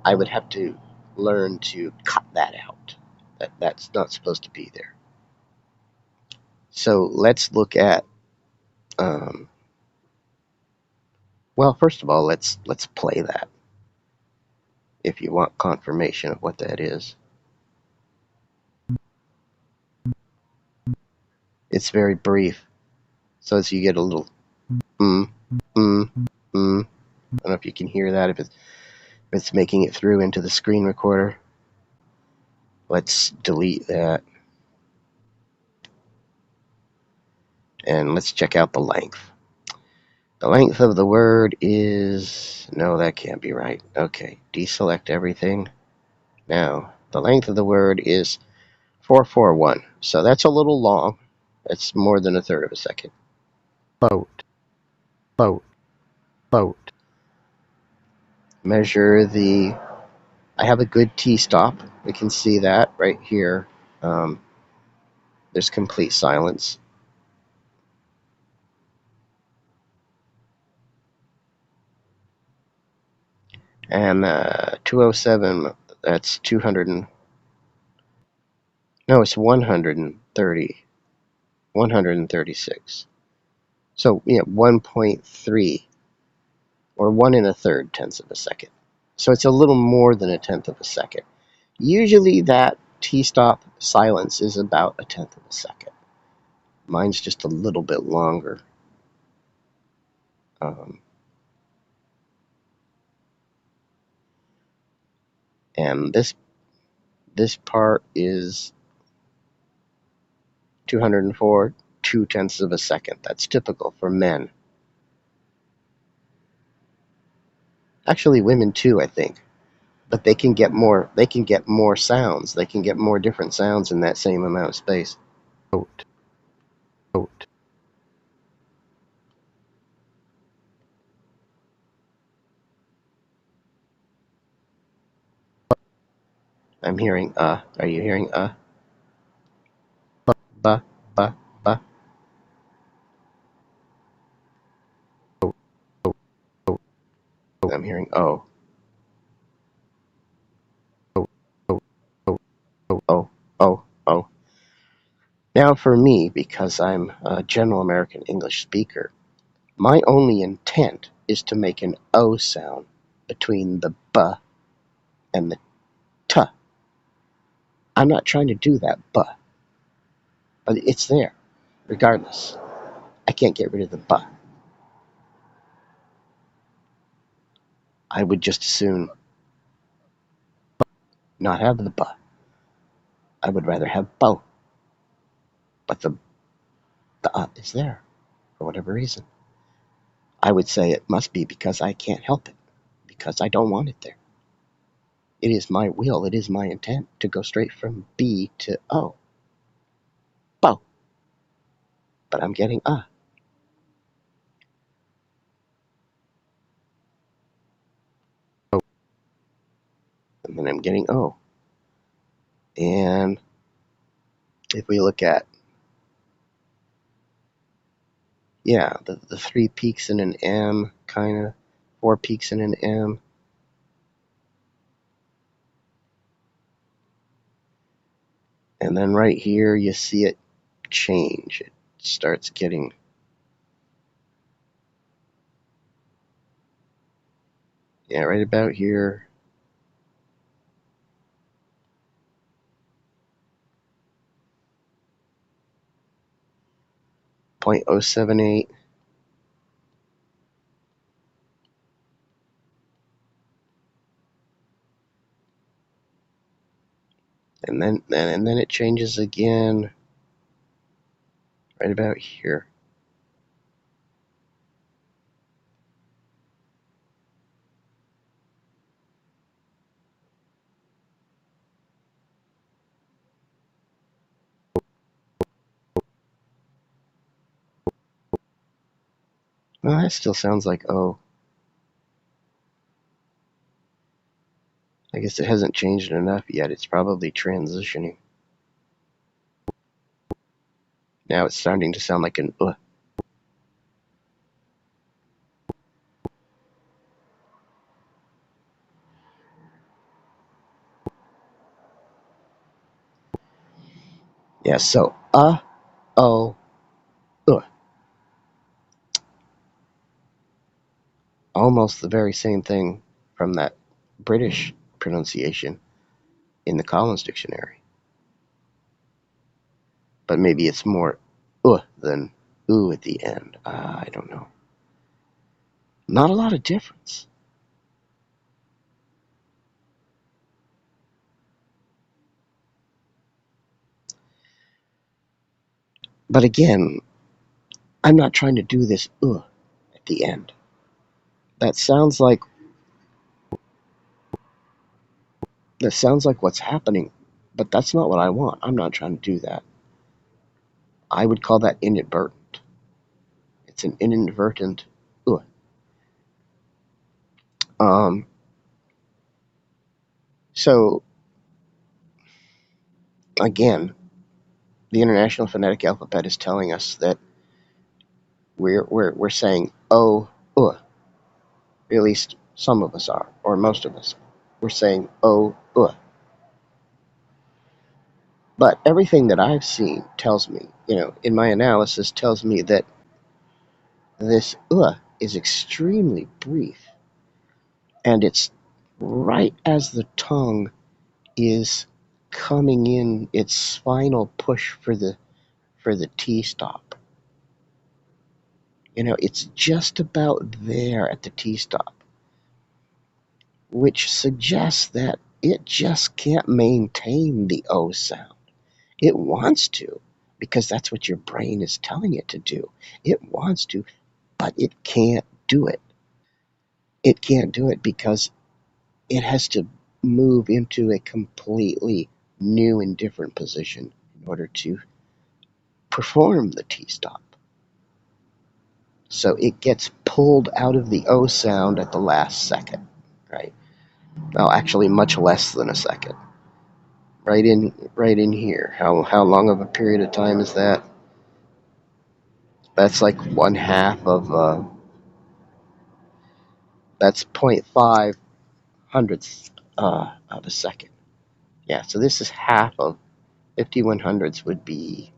I would have to learn to cut that out. That's not supposed to be there. So let's look at. Um, well, first of all, let's play that if you want confirmation of what that is. It's very brief, so as you get a little mm, mm, mm. I don't know if you can hear that, if it's making it through into the screen recorder. Let's delete that. And let's check out the length. The length of the word is... No, that can't be right. Okay, deselect everything. Now, the length of the word is 441. So that's a little long. That's more than a third of a second. Boat, boat, boat. Measure the... I have a good T-stop. We can see that right here. There's complete silence. And 207, that's 200 and... No, it's 130. 136. So, 1.3, or 1 and a third tenths of a second. So it's a little more than a tenth of a second. Usually that T-stop silence is about a tenth of a second. Mine's just a little bit longer. And this part is 204, 2 tenths of a second. That's typical for men. Actually, women too, I think. But they can get more. They can get more sounds. They can get more different sounds in that same amount of space. Boat, boat. I'm hearing Are you hearing Ba, ba, ba. I'm hearing oh. Oh, oh, oh, oh, oh, oh, oh. Now for me, because I'm a general American English speaker, my only intent is to make an O sound between the B and the T. I'm not trying to do that B, but it's there, regardless. I can't get rid of the "b." I would just as soon not have the "b." I would rather have "bo," but the is there for whatever reason. I would say it must be because I can't help it, because I don't want it there. It is my will, it is my intent to go straight from B to O. Bo. But I'm getting and then I'm getting O. And if we look at, the 3 peaks in an M, kind of, 4 peaks in an M. And then right here, you see it change. It starts getting, right about here. .078. And then it changes again right about here. Well, that still sounds like O. I guess it hasn't changed enough yet. It's probably transitioning. Now it's starting to sound like an Yeah, so O, almost the very same thing from that British pronunciation in the Collins Dictionary. But maybe it's more than oo at the end. I don't know. Not a lot of difference. But again, I'm not trying to do this at the end. That sounds like what's happening, but that's not what I want. I'm not trying to do that. I would call that inadvertent. It's an inadvertent Um, so again, the International Phonetic Alphabet is telling us that we're saying at least some of us are, or most of us. We're saying But everything that I've seen tells me, in my analysis, tells me that this is extremely brief, and it's right as the tongue is coming in its final push for the T stop. It's just about there at the T stop, which suggests that it just can't maintain the O sound. It wants to, because that's what your brain is telling it to do. It wants to, but it can't do it. It can't do it because it has to move into a completely new and different position in order to perform the T stop. So it gets pulled out of the O sound at the last second, right? Well, actually, much less than a second. Right in here. How long of a period of time is that? That's like 1/2 of that's 0.5 hundredths of a second. Yeah, so this is half of 51 hundredths would be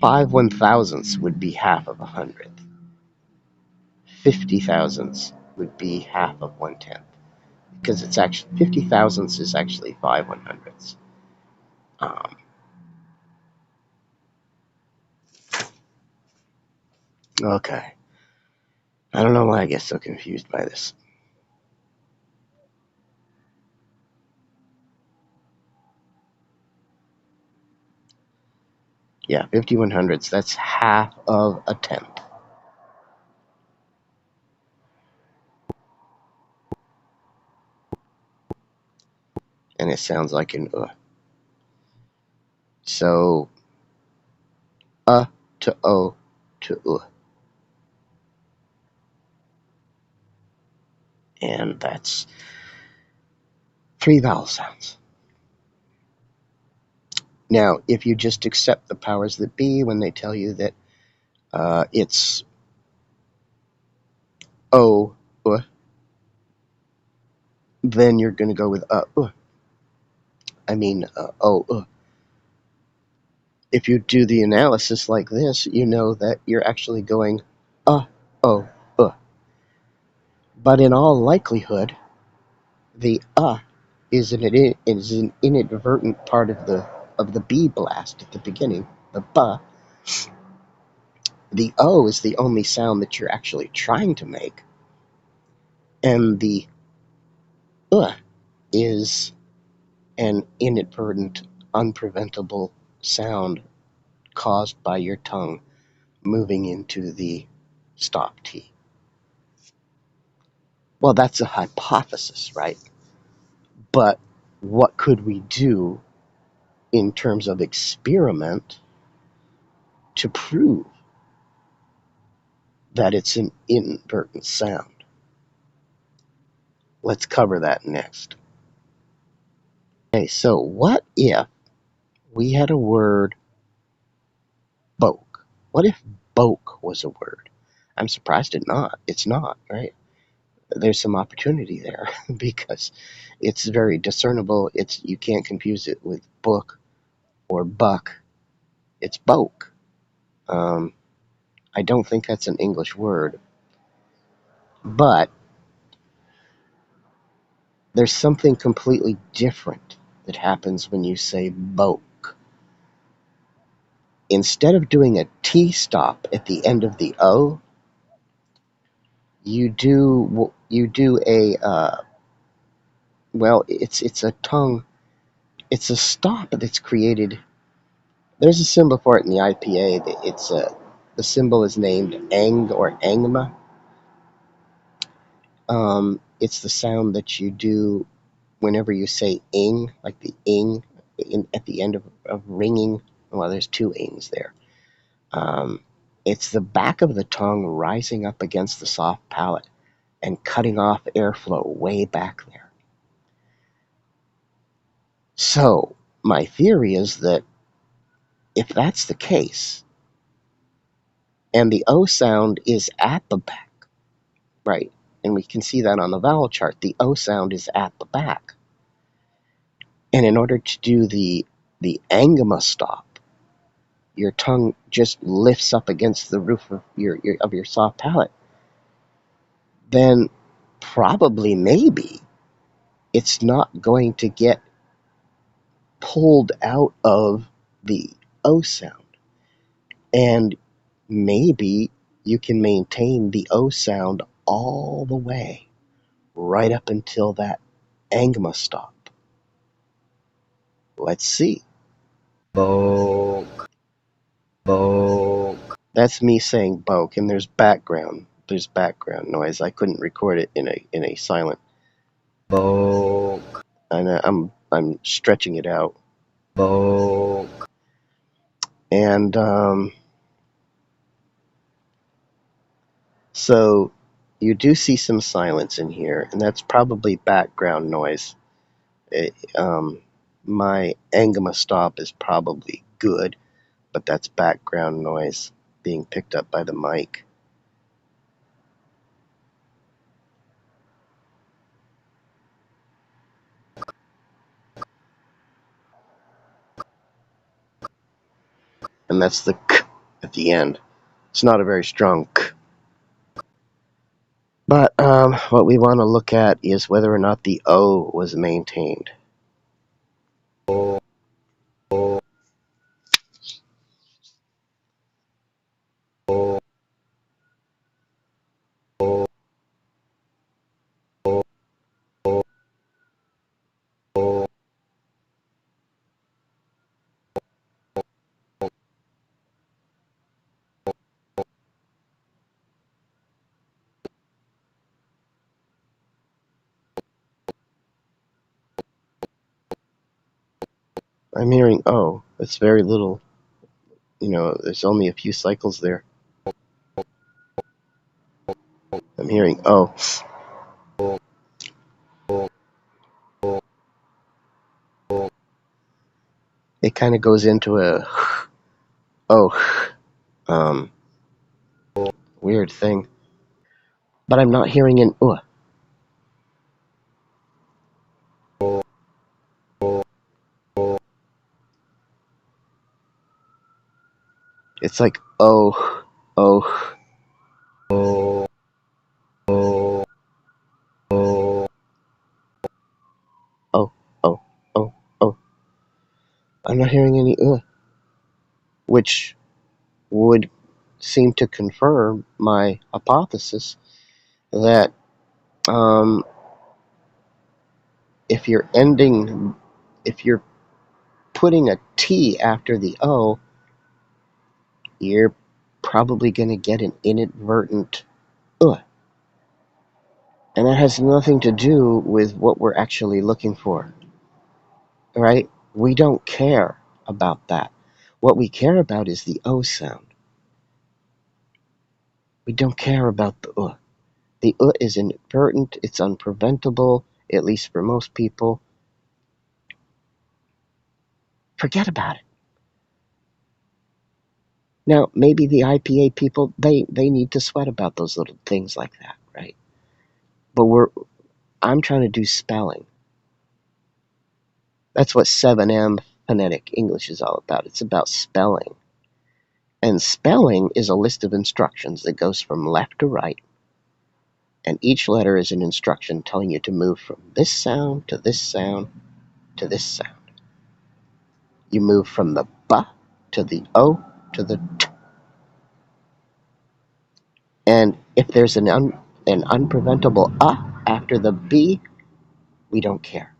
5 1,000ths would be half of a hundredth. 50 thousandths would be half of 1/10, because it's actually 50 thousandths is actually 5 100ths. Um, Okay. I don't know why I get so confused by this. Yeah, 51/100ths. That's half of a tenth. And it sounds like an So, to o to and that's 3 vowel sounds. Now, if you just accept the powers that be when they tell you that it's o, then you're going to go with o. If you do the analysis like this, you know that you're actually going o. But in all likelihood, the is an inadvertent part of the B blast at the beginning. The ba. The O is the only sound that you're actually trying to make, and the is an inadvertent, unpreventable sound caused by your tongue moving into the stop T. Well, that's a hypothesis, right? But what could we do in terms of experiment to prove that it's an inadvertent sound? Let's cover that next. Okay, so what if we had a word boke? What if boke was a word? I'm surprised it's not, right? There's some opportunity there because it's very discernible. You can't confuse it with book or buck. It's boke. I don't think that's an English word, but there's something completely different that happens when you say boke. Instead of doing a T stop at the end of the O, you do a it's a tongue. It's a stop that's created. There's a symbol for it in the IPA. The symbol is named ang or angma. It's the sound that you do whenever you say ing, like the ing at the end of ringing. Well, there's two ings there. It's the back of the tongue rising up against the soft palate and cutting off airflow way back there. So, my theory is that if that's the case, and the O sound is at the back, right, and we can see that on the vowel chart, the O sound is at the back. And in order to do the angama stop, your tongue just lifts up against the roof of your soft palate. Then probably, maybe, it's not going to get pulled out of the O sound. And maybe you can maintain the O sound all the way right up until that angma stop. Let's see. Boke. Boke. That's me saying boke, and there's background noise. I couldn't record it in a silent boke. And I'm stretching it out. Boke. And so you do see some silence in here, and that's probably background noise. My angama stop is probably good, but that's background noise being picked up by the mic. And that's the k at the end. It's not a very strong k. But what we want to look at is whether or not the O was maintained. I'm hearing O. It's very little. There's only a few cycles there. I'm hearing O. It kind of goes into a oh, weird thing. But I'm not hearing an It's like oh, oh, oh, oh, oh, oh. I'm not hearing any which would seem to confirm my hypothesis that um, if you're putting a T after the O, you're probably going to get an inadvertent and that has nothing to do with what we're actually looking for, right? We don't care about that. What we care about is the O sound. We don't care about the uh. The is inadvertent, it's unpreventable, at least for most people. Forget about it. Now, maybe the IPA people, they need to sweat about those little things like that, right? But I'm trying to do spelling. That's what 7M phonetic English is all about. It's about spelling. And spelling is a list of instructions that goes from left to right, and each letter is an instruction telling you to move from this sound to this sound to this sound. You move from the B to the O to the T. And if there's an unpreventable after the B, we don't care.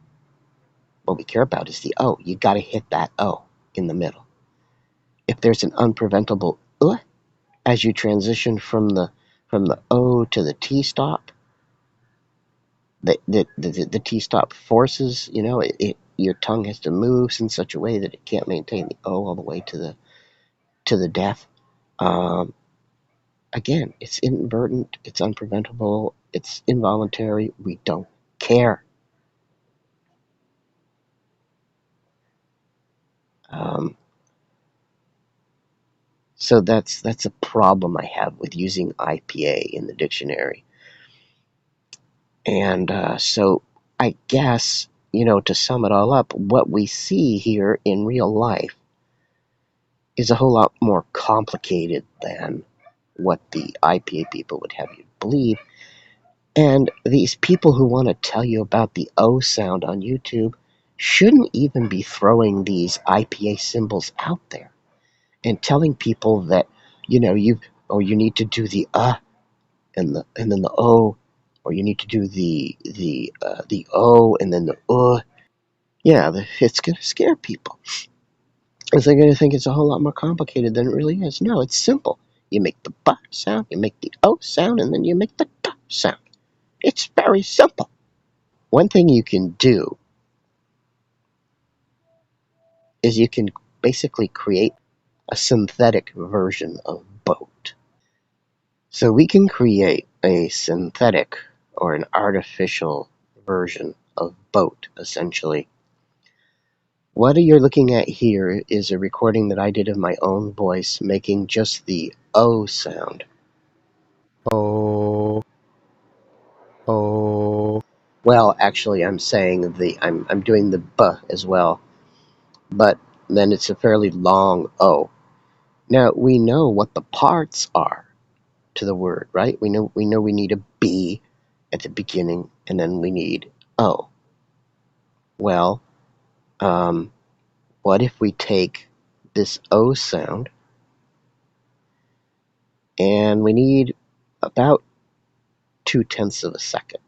What we care about is the O. You got to hit that O in the middle. If there's an unpreventable as you transition from the O to the T stop, the T stop forces, your tongue has to move in such a way that it can't maintain the O all the way to the death. Again, it's inadvertent, it's unpreventable, it's involuntary. We don't care. So that's a problem I have with using IPA in the dictionary. And so I guess, to sum it all up, what we see here in real life is a whole lot more complicated than what the IPA people would have you believe. And these people who want to tell you about the O sound on YouTube shouldn't even be throwing these IPA symbols out there and telling people that, you need to do the and then the O, or you need to do the O and then the Yeah, it's going to scare people. Because they're going to think it's a whole lot more complicated than it really is. No, it's simple. You make the B sound, you make the O sound, and then you make the T sound. It's very simple. One thing you can do is you can basically create a synthetic version of boat. So we can create a synthetic or an artificial version of boat, essentially. What you're looking at here is a recording that I did of my own voice, making just the O sound. Oh, oh. Well, actually, I'm saying I'm doing the B as well, but then it's a fairly long O. Now we know what the parts are to the word, right? We know we need a B at the beginning, and then we need O. Well, what if we take this O sound and we need about 0.2 of a second.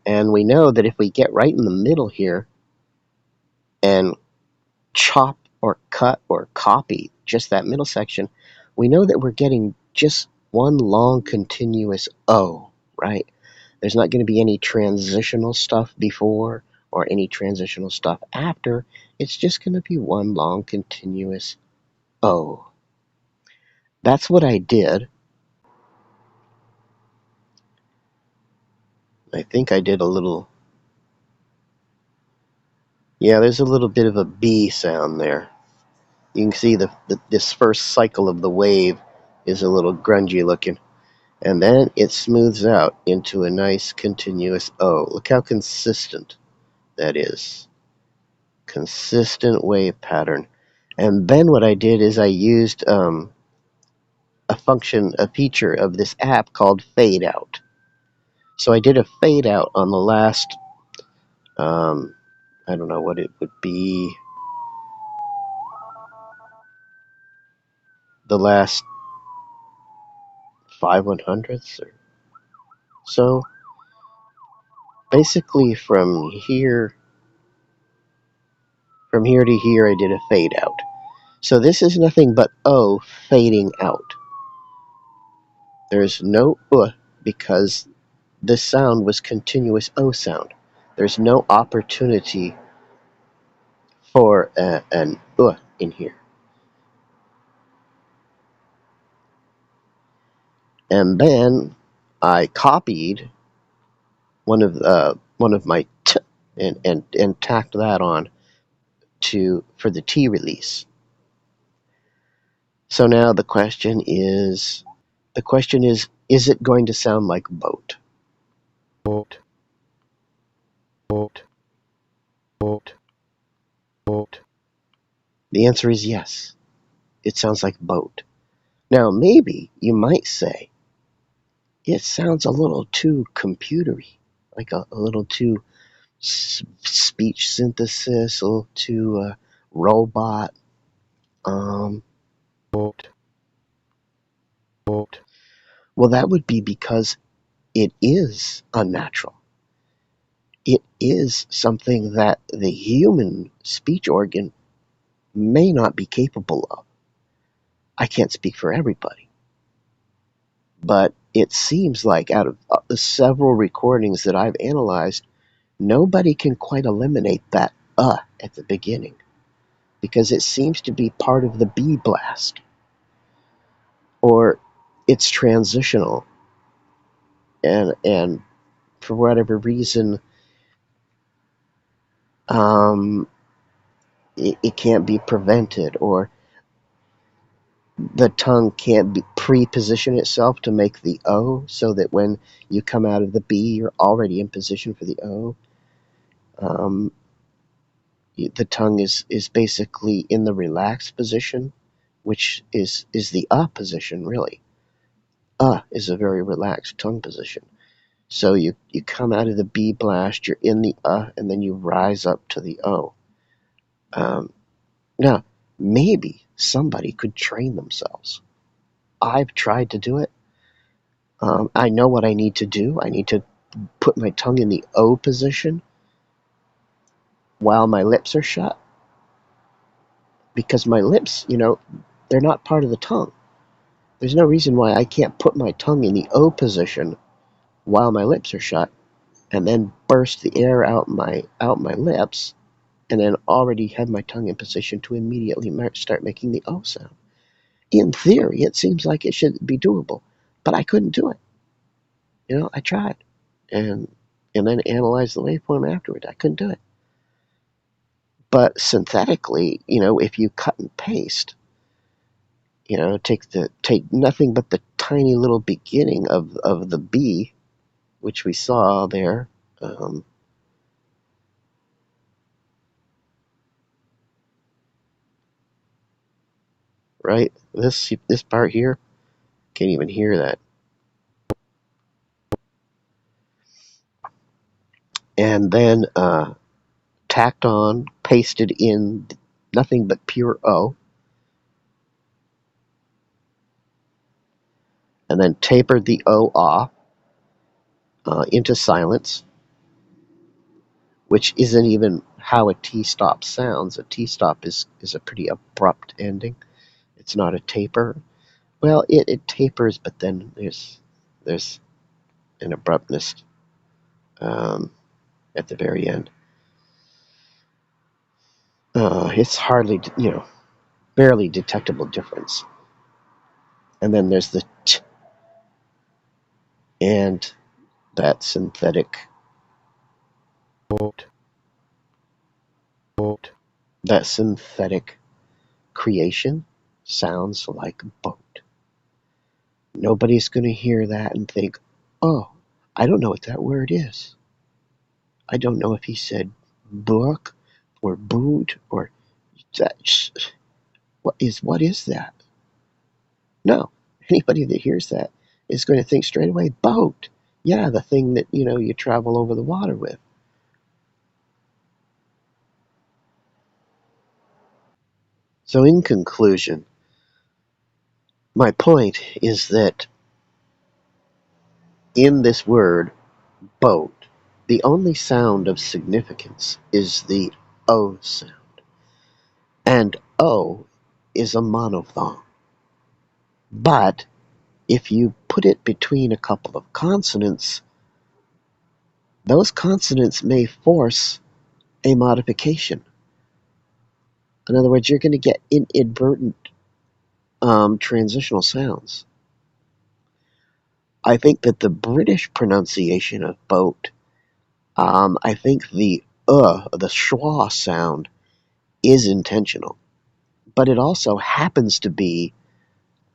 And we know that if we get right in the middle here and chop or cut or copy just that middle section, we know that we're getting just one long continuous O, right? There's not going to be any transitional stuff before or any transitional stuff after. It's just going to be one long continuous O. That's what I did. I think I did a little... Yeah, there's a little bit of a B sound there. You can see this first cycle of the wave is a little grungy looking. And then it smooths out into a nice continuous O. Look how consistent that is. Consistent wave pattern. And then what I did is I used a feature of this app called fade out. So I did a fade out on the last, I don't know what it would be, the last 5/100ths or so. Basically from here to here I did a fade out. So this is nothing but O fading out. There's no because this sound was continuous O sound. There's no opportunity for an in here. And then I copied one of my t and tacked that on for the T release. So now the question is it going to sound like boat? Boat, boat, boat, boat. The answer is yes. It sounds like boat. Now maybe you might say it sounds a little too computery, like a little too speech synthesis, a little too robot. Boat, boat. Well, that would be because it is unnatural. It is something that the human speech organ may not be capable of. I can't speak for everybody, but it seems like out of the several recordings that I've analyzed, nobody can quite eliminate that at the beginning because it seems to be part of the B blast, or it's transitional, and for whatever reason, um, it can't be prevented, or the tongue can't pre-position itself to make the O, so that when you come out of the B, you're already in position for the O. The tongue is basically in the relaxed position, which is the position, really. Is a very relaxed tongue position. So you come out of the B blast, you're in the and then you rise up to the O. Now, maybe somebody could train themselves. I've tried to do it. I know what I need to do. I need to put my tongue in the O position while my lips are shut, because my lips, they're not part of the tongue. There's no reason why I can't put my tongue in the O position while my lips are shut and then burst the air out my lips, and then already have my tongue in position to immediately start making the O sound. In theory, it seems like it should be doable, but I couldn't do it. I tried, and then analyzed the waveform afterward. I couldn't do it. But synthetically, if you cut and paste, take nothing but the tiny little beginning of the B, which we saw there. Right, this part here, can't even hear that. And then tacked on, pasted in nothing but pure O, and then tapered the O off into silence, which isn't even how a T-stop sounds. A T-stop is a pretty abrupt ending. It's not a taper. Well, it tapers, but then there's an abruptness at the very end. It's hardly, barely detectable difference. And then there's the t, and that synthetic that synthetic creation sounds like boat. Nobody's going to hear that and think, oh, I don't know what that word is. I don't know if he said book or boot or that. What is that? No, anybody that hears that is going to think straight away boat. Yeah, the thing that you travel over the water with. So in conclusion, my point is that in this word boat, the only sound of significance is the O sound. And O is a monophthong. But if you put it between a couple of consonants, those consonants may force a modification. In other words, you're going to get inadvertent transitional sounds. I think that the British pronunciation of boat, I think the schwa sound is intentional, but it also happens to be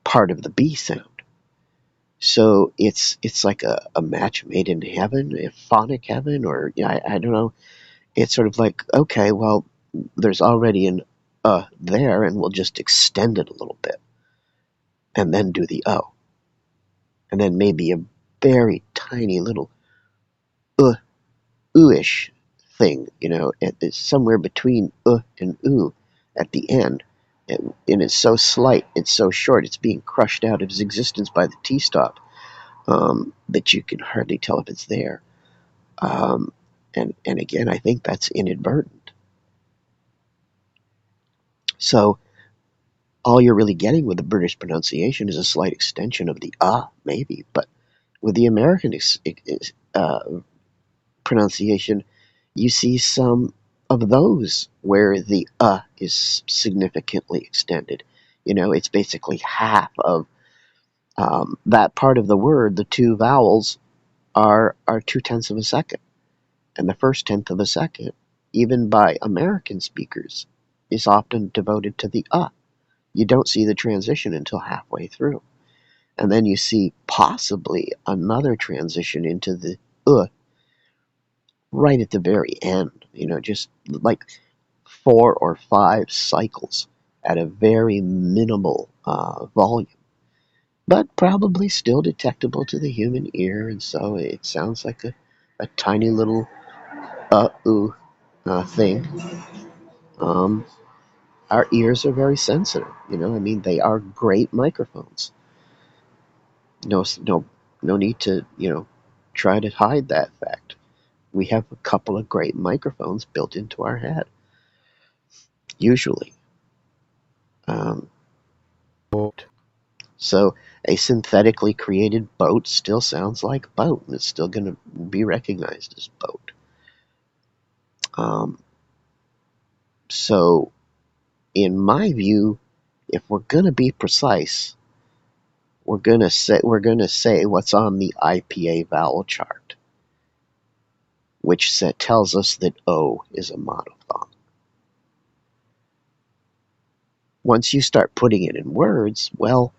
part of the B sound. So it's like a match made in heaven, a phonic heaven, or I don't know. It's sort of like, okay, well, there's already an there, and we'll just extend it a little bit, and then do the O, and then maybe a very tiny little uh ooish thing, it's somewhere between and oo at the end. And it's so slight, it's so short, it's being crushed out of its existence by the T stop, that you can hardly tell if it's there. And again, I think that's inadvertent. So all you're really getting with the British pronunciation is a slight extension of the maybe, but with the American pronunciation, you see some of those where the is significantly extended. It's basically half of that part of the word. The two vowels are 2/10 of a second, and the first tenth of a second, even by American speakers, is often devoted to the You don't see the transition until halfway through, and then you see possibly another transition into the right at the very end. Just like 4 or 5 cycles at a very minimal volume, but probably still detectable to the human ear, and so it sounds like a tiny little ooh thing. Um, our ears are very sensitive. They are great microphones. No need to try to hide that fact. We have a couple of great microphones built into our head, usually. Um, so a synthetically created boat still sounds like boat, and it's still going to be recognized as boat. So, in my view, if we're going to be precise, we're going to say what's on the IPA vowel chart, which tells us that O is a monophthong. Once you start putting it in words, well,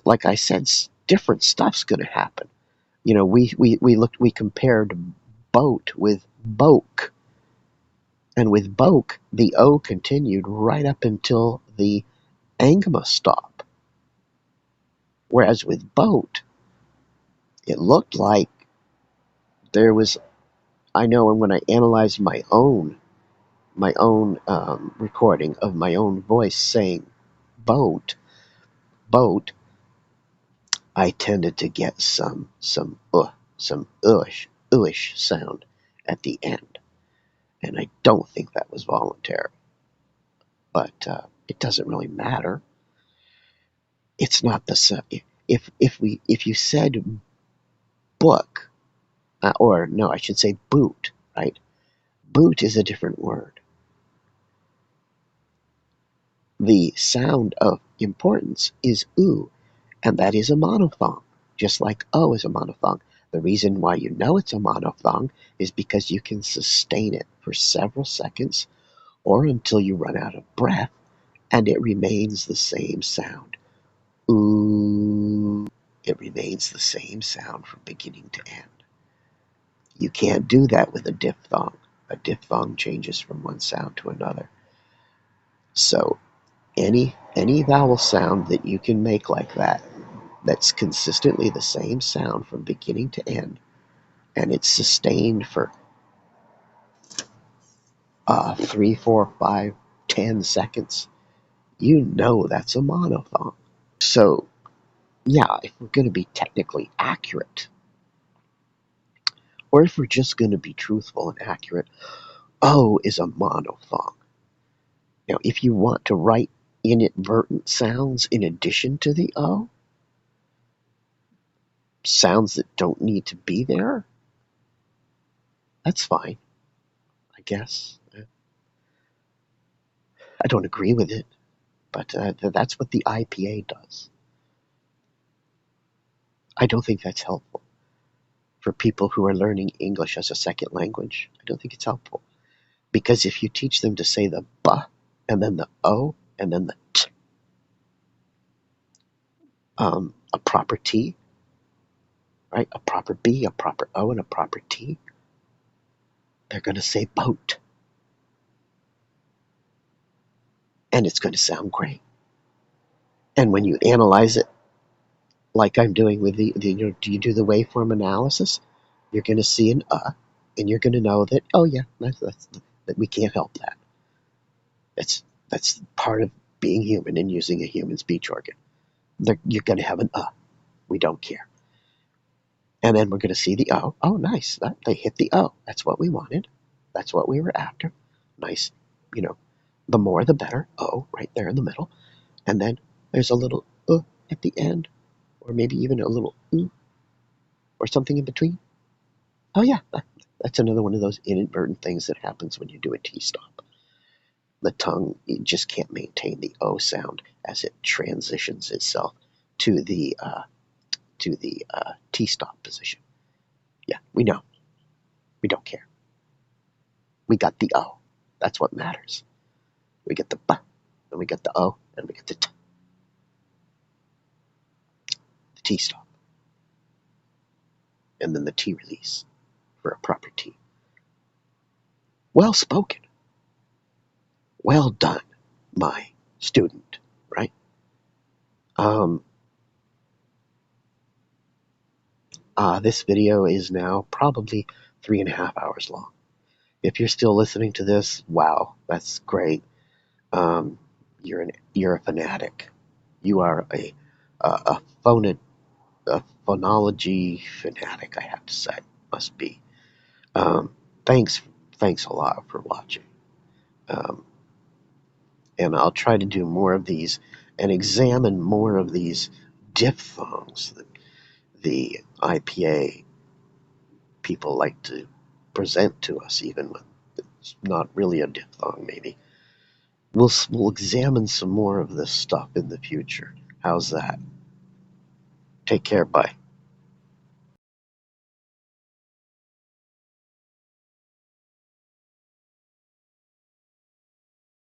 like I said, different stuff's going to happen. We compared boat with boke, and with boke, the O continued right up until the angma stop. Whereas with boat, it looked like there was. I know when I analyzed my own recording of my own voice saying boat, I tended to get some ooish sound at the end, and I don't think that was voluntary. But it doesn't really matter. It's not the if you said book, or no, I should say boot, right? Boot is a different word. The sound of importance is oo, and that is a monophthong, just like o is a monophthong. The reason why you know it's a monophthong is because you can sustain it for several seconds or until you run out of breath, and it remains the same sound. Ooh. It remains the same sound from beginning to end. You can't do that with a diphthong. A diphthong changes from one sound to another. So any vowel sound that you can make like that, that's consistently the same sound from beginning to end, and it's sustained for 3, 4, 5, 10 seconds, you know that's a monophthong. So yeah, if we're going to be technically accurate, or if we're just going to be truthful and accurate, O is a monophthong. Now, if you want to write inadvertent sounds in addition to the O, sounds that don't need to be there, that's fine, I guess. I don't agree with it, but that's what the IPA does. I don't think that's helpful for people who are learning English as a second language. I don't think it's helpful. Because if you teach them to say the B and then the O and then the T, a proper T, right? A proper B, a proper O, and a proper T, they're going to say boat. And it's going to sound great. And when you analyze it, like I'm doing with do you do the waveform analysis? You're going to see an and you're going to know that, oh yeah, that we can't help that. That's part of being human and using a human speech organ. You're going to have an We don't care. And then we're going to see the O. Oh, nice. They hit the O. That's what we wanted. That's what we were after. Nice. The more the better. O right there in the middle. And then there's a little at the end. Or maybe even a little or something in between. Oh, yeah. That's another one of those inadvertent things that happens when you do a T-stop. The tongue just can't maintain the O sound as it transitions itself to the T-stop position. Yeah, we know. We don't care. We got the O. That's what matters. We get the B, and we get the O, and we get the T. The T stop. And then the T release for a proper T. Well spoken. Well done, my student, right? This video is now probably 3.5 hours long. If you're still listening to this, wow, that's great. You're a fanatic. You are a phonology fanatic, I have to say. Must be. Thanks a lot for watching. And I'll try to do more of these and examine more of these diphthongs that the IPA people like to present to us, even when it's not really a diphthong, maybe. We'll examine some more of this stuff in the future. How's that? Take care. Bye.